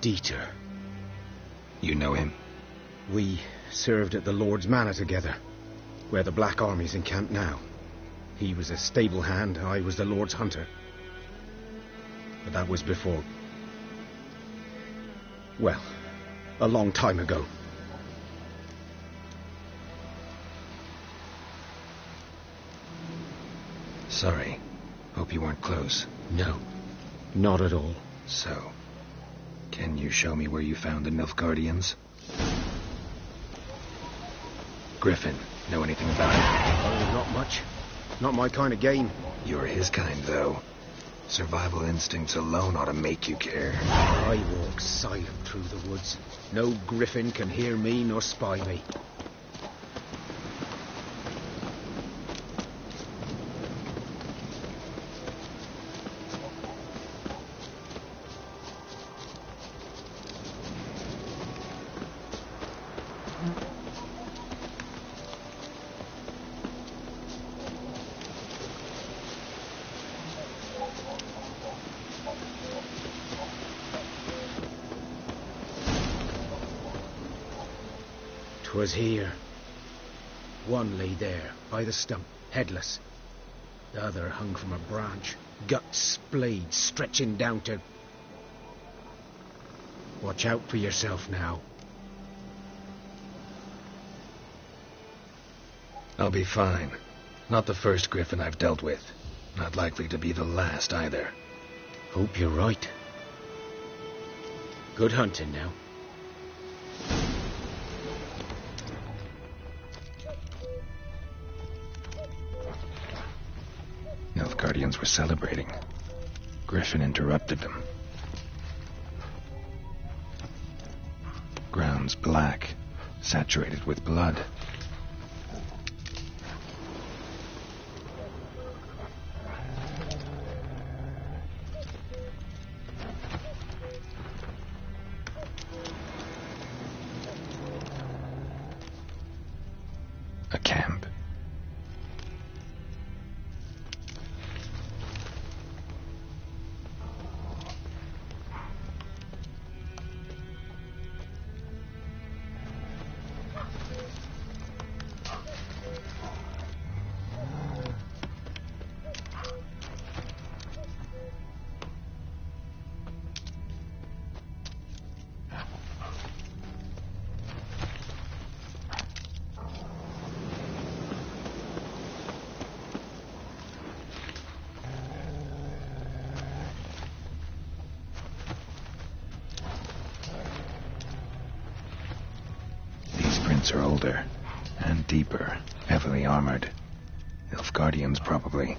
Dieter. You know him? We served at the Lord's Manor together, where the Black Army's encamped now. He was a stable hand, I was the Lord's hunter. But that was before... well, a long time ago. Sorry. Hope you weren't close. No, not at all. So... can you show me where you found the Nilfgaardians? Griffin, know anything about it? Oh, not much. Not my kind of game. You're his kind, though. Survival instincts alone ought to make you care. I walk silent through the woods. No griffin can hear me nor spy me. Was here. One lay there, by the stump, headless. The other hung from a branch, guts splayed, stretching down to... Watch out for yourself now. I'll be fine. Not the first griffin I've dealt with. Not likely to be the last, either. Hope you're right. Good hunting now. Nilfgaardians were celebrating. Griffin interrupted them. Ground's black, saturated with blood. a camp. Are older and deeper, heavily armored. Nilfgaardians, probably.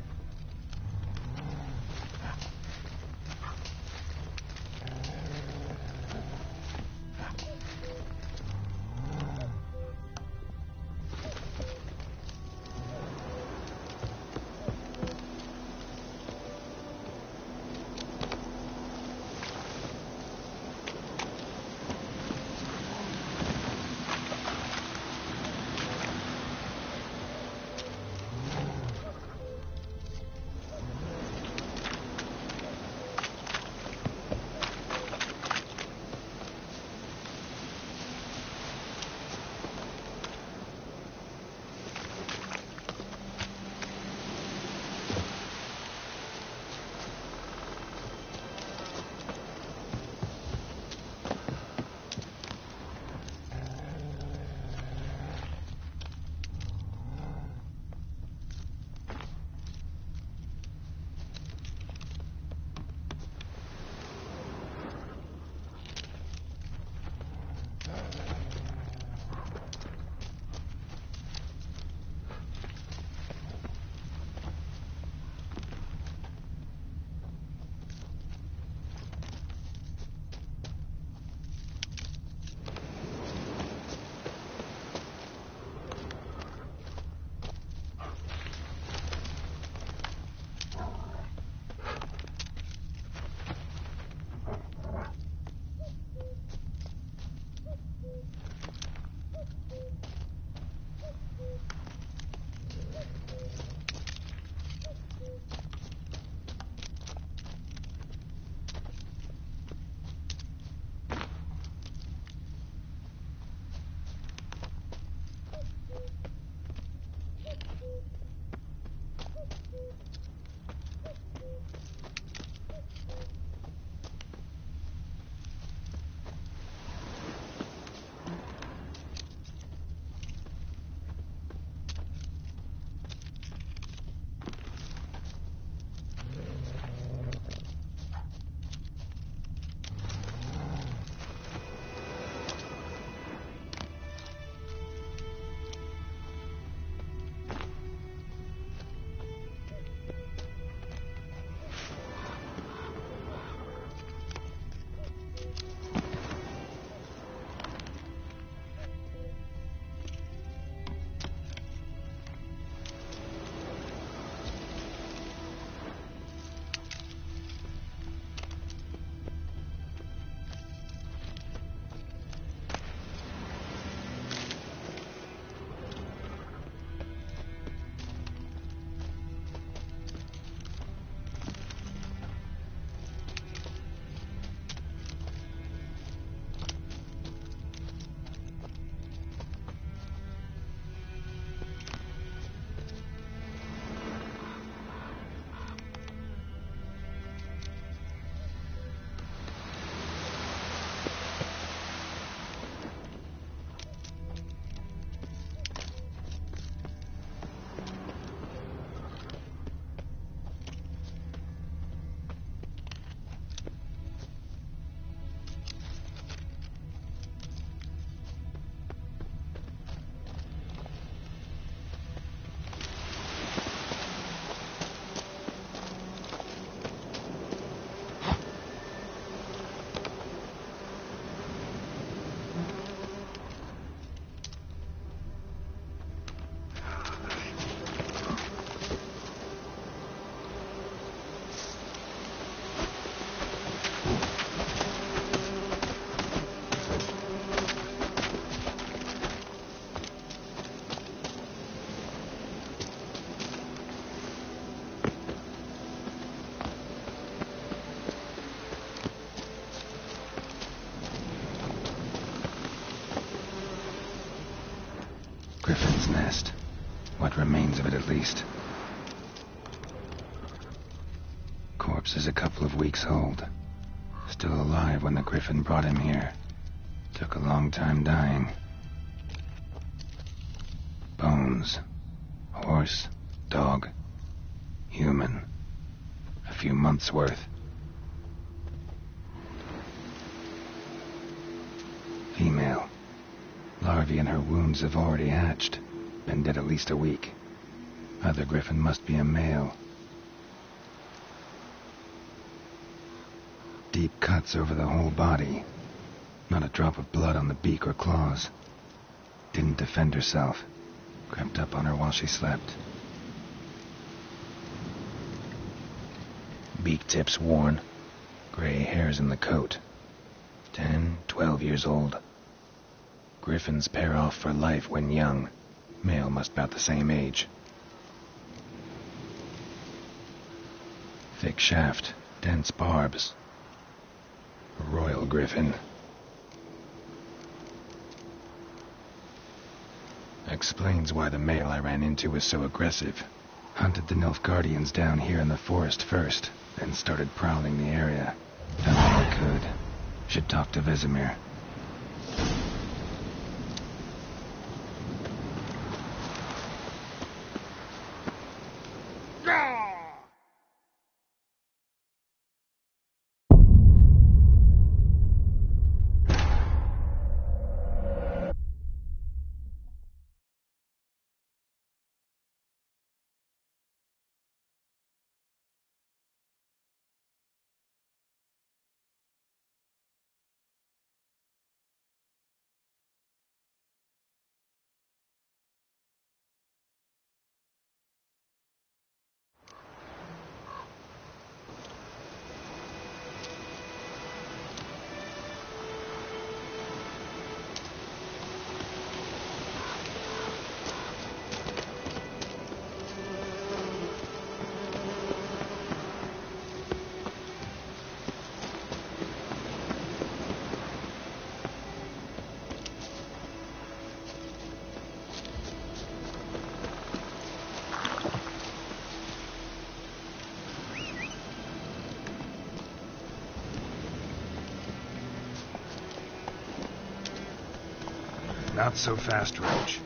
Griffin's nest. What remains of it, at least. Corpse is a couple of weeks old. Still alive when the Griffin brought him here. Took a long time dying. Bones. Horse. Dog. Human. A few months' worth. Female. Larvae in her wounds have already hatched. Been dead at least a week. Other Griffin must be a male. Deep cuts over the whole body. Not a drop of blood on the beak or claws. Didn't defend herself. Crept up on her while she slept. Beak tips worn. Gray hairs in the coat. 10, 12 years old. Griffins pair off for life when young. Male must about the same age. Thick shaft, dense barbs. Royal Griffin. Explains why the male I ran into was so aggressive. Hunted the Nilfgaardians down here in the forest first, then started prowling the area. Done all I could. Should talk to Vesemir. Not so fast, Roach.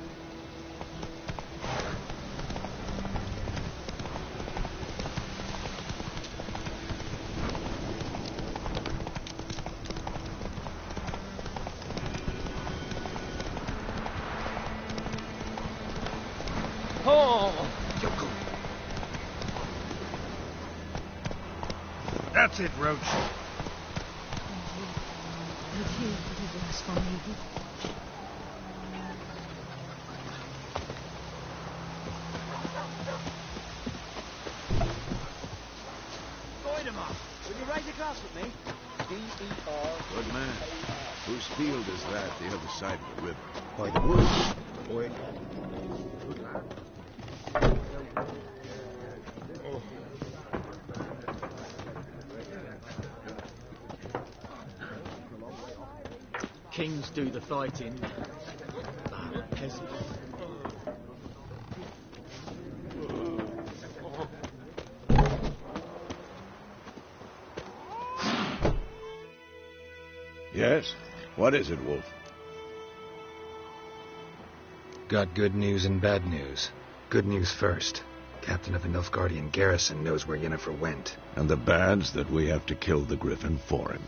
Oh! That's it, Roach. Have you the worst for me? Would you raise a glass with me? D-E-R. Good man. Whose field is that, the other side of the river? By the woods, boy. Good lad. Kings do the fighting. Peasants. Yes? What is it, Wolf? Got good news and bad news. Good news first. Captain of the Nilfgaardian garrison knows where Yennefer went. And the bad's that we have to kill the Griffin for him.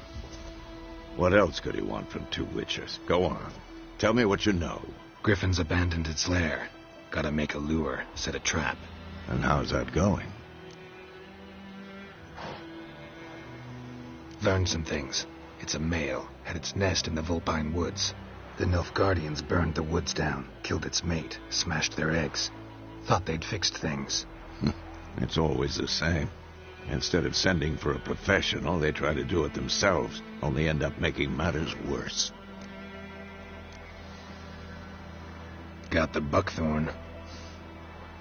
What else could he want from two witchers? Go on. Tell me what you know. Griffin's abandoned its lair. Gotta make a lure, set a trap. And how's that going? Learned some things. It's a male, had its nest in the Vulpine Woods. The Nilfgaardians burned the woods down, killed its mate, smashed their eggs. Thought they'd fixed things. It's always the same. Instead of sending for a professional, they try to do it themselves, only end up making matters worse. Got the buckthorn.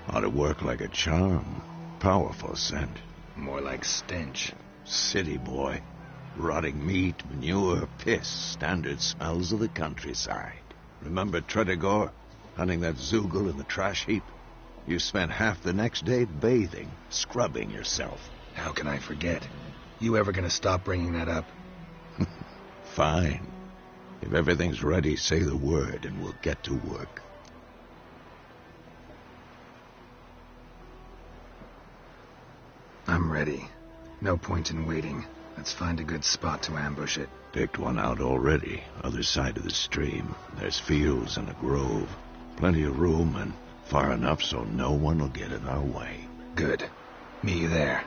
Ought to work like a charm. Powerful scent. More like stench. City boy. Rotting meat, manure, piss, standard smells of the countryside. Remember Tredegor? hunting that Zoogle in the trash heap. You spent half the next day bathing, scrubbing yourself. How can I forget? You ever gonna stop bringing that up? Fine. If everything's ready, say the word and we'll get to work. I'm ready. No point in waiting. Let's find a good spot to ambush it. Picked one out already, other side of the stream. There's fields and a grove. Plenty of room and far enough so no one will get in our way. Good. Meet you there.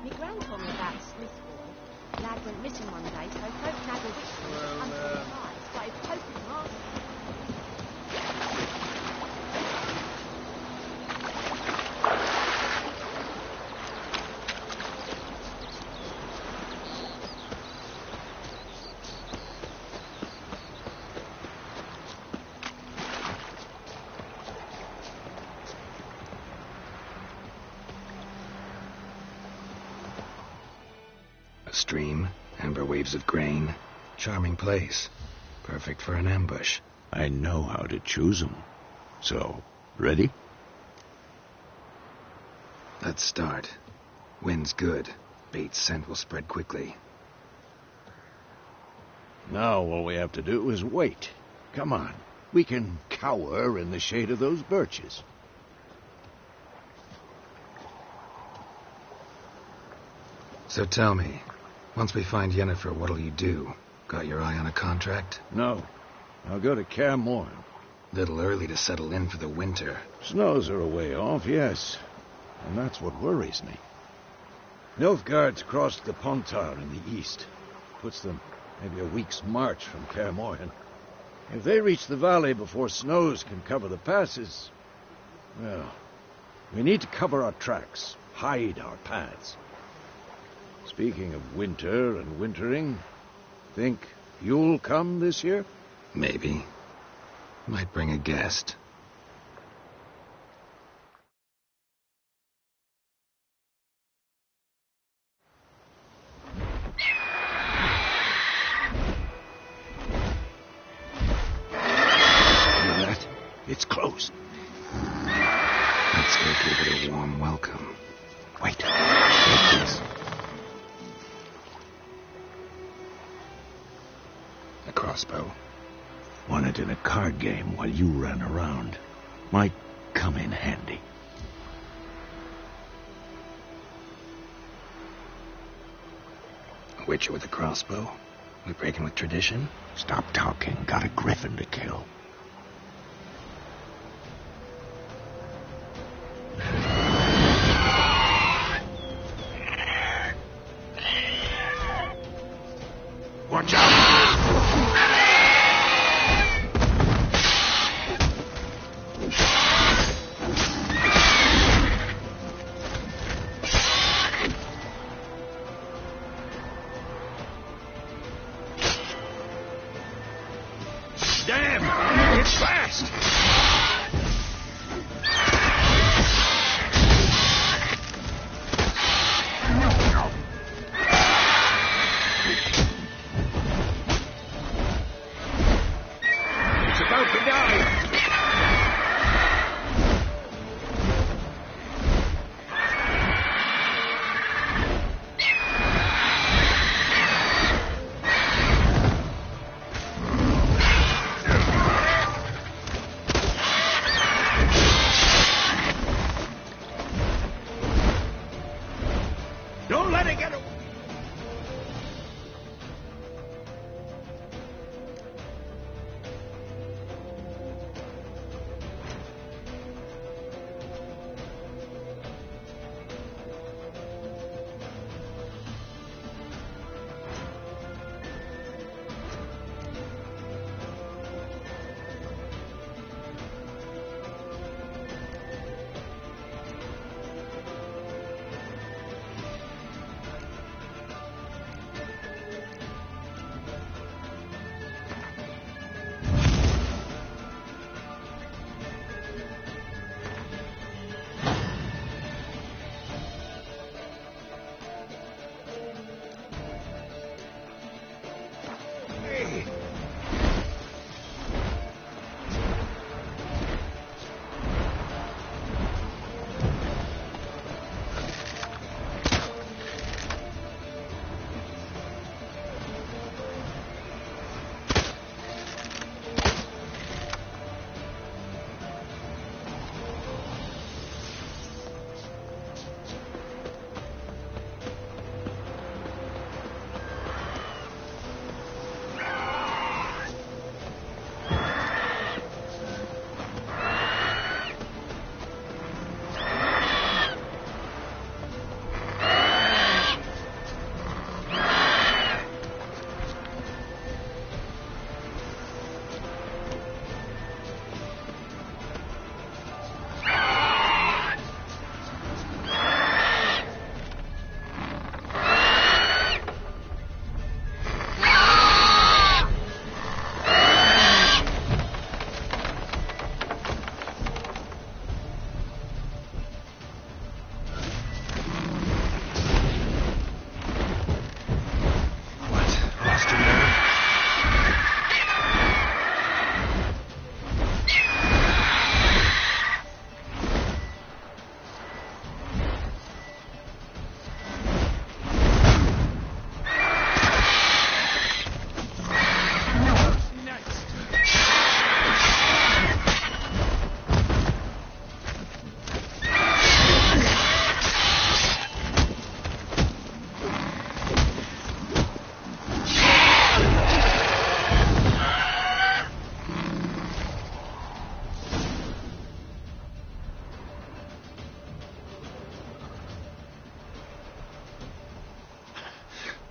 Me gran told me about Smith boy. Lad went missing one day, so folk naggle witch under his eyes, started poking him off. Stream, amber waves of grain. Charming place. Perfect for an ambush. I know how to choose 'em. So, ready? Let's start. Wind's good. Bait's scent will spread quickly. Now all we have to do is wait. Come on. We can cower in the shade of those birches. So tell me, once we find Yennefer, what'll you do? Got your eye on a contract? No. I'll go to Kaer Morhen. Little early to settle in for the winter. Snows are a way off, yes. And that's what worries me. Nilfgaard's crossed the Pontar in the east. Puts them maybe a week's march from Kaer Morhen. If they reach the valley before snows can cover the passes, well, we need to cover our tracks, hide our paths. Speaking of winter and wintering, think you'll come this year? Maybe. Might bring a guest. Hear that? It's close. Let's go give it a warm welcome. Wait. Take this. A crossbow. Won it in a card game while you ran around. Might come in handy. A witcher with a crossbow? We breaking with tradition? Stop talking. Got a griffin to kill. Watch out! Damn! It's fast! It's about to die! Don't let it get away!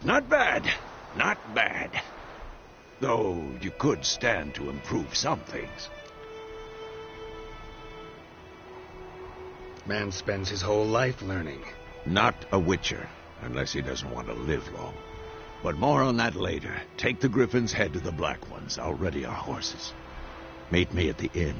Not bad. Not bad. Though you could stand to improve some things. Man spends his whole life learning. Not a witcher, unless he doesn't want to live long. But more on that later. Take the Griffin's head to the Black Ones. I'll ready our horses. Meet me at the inn.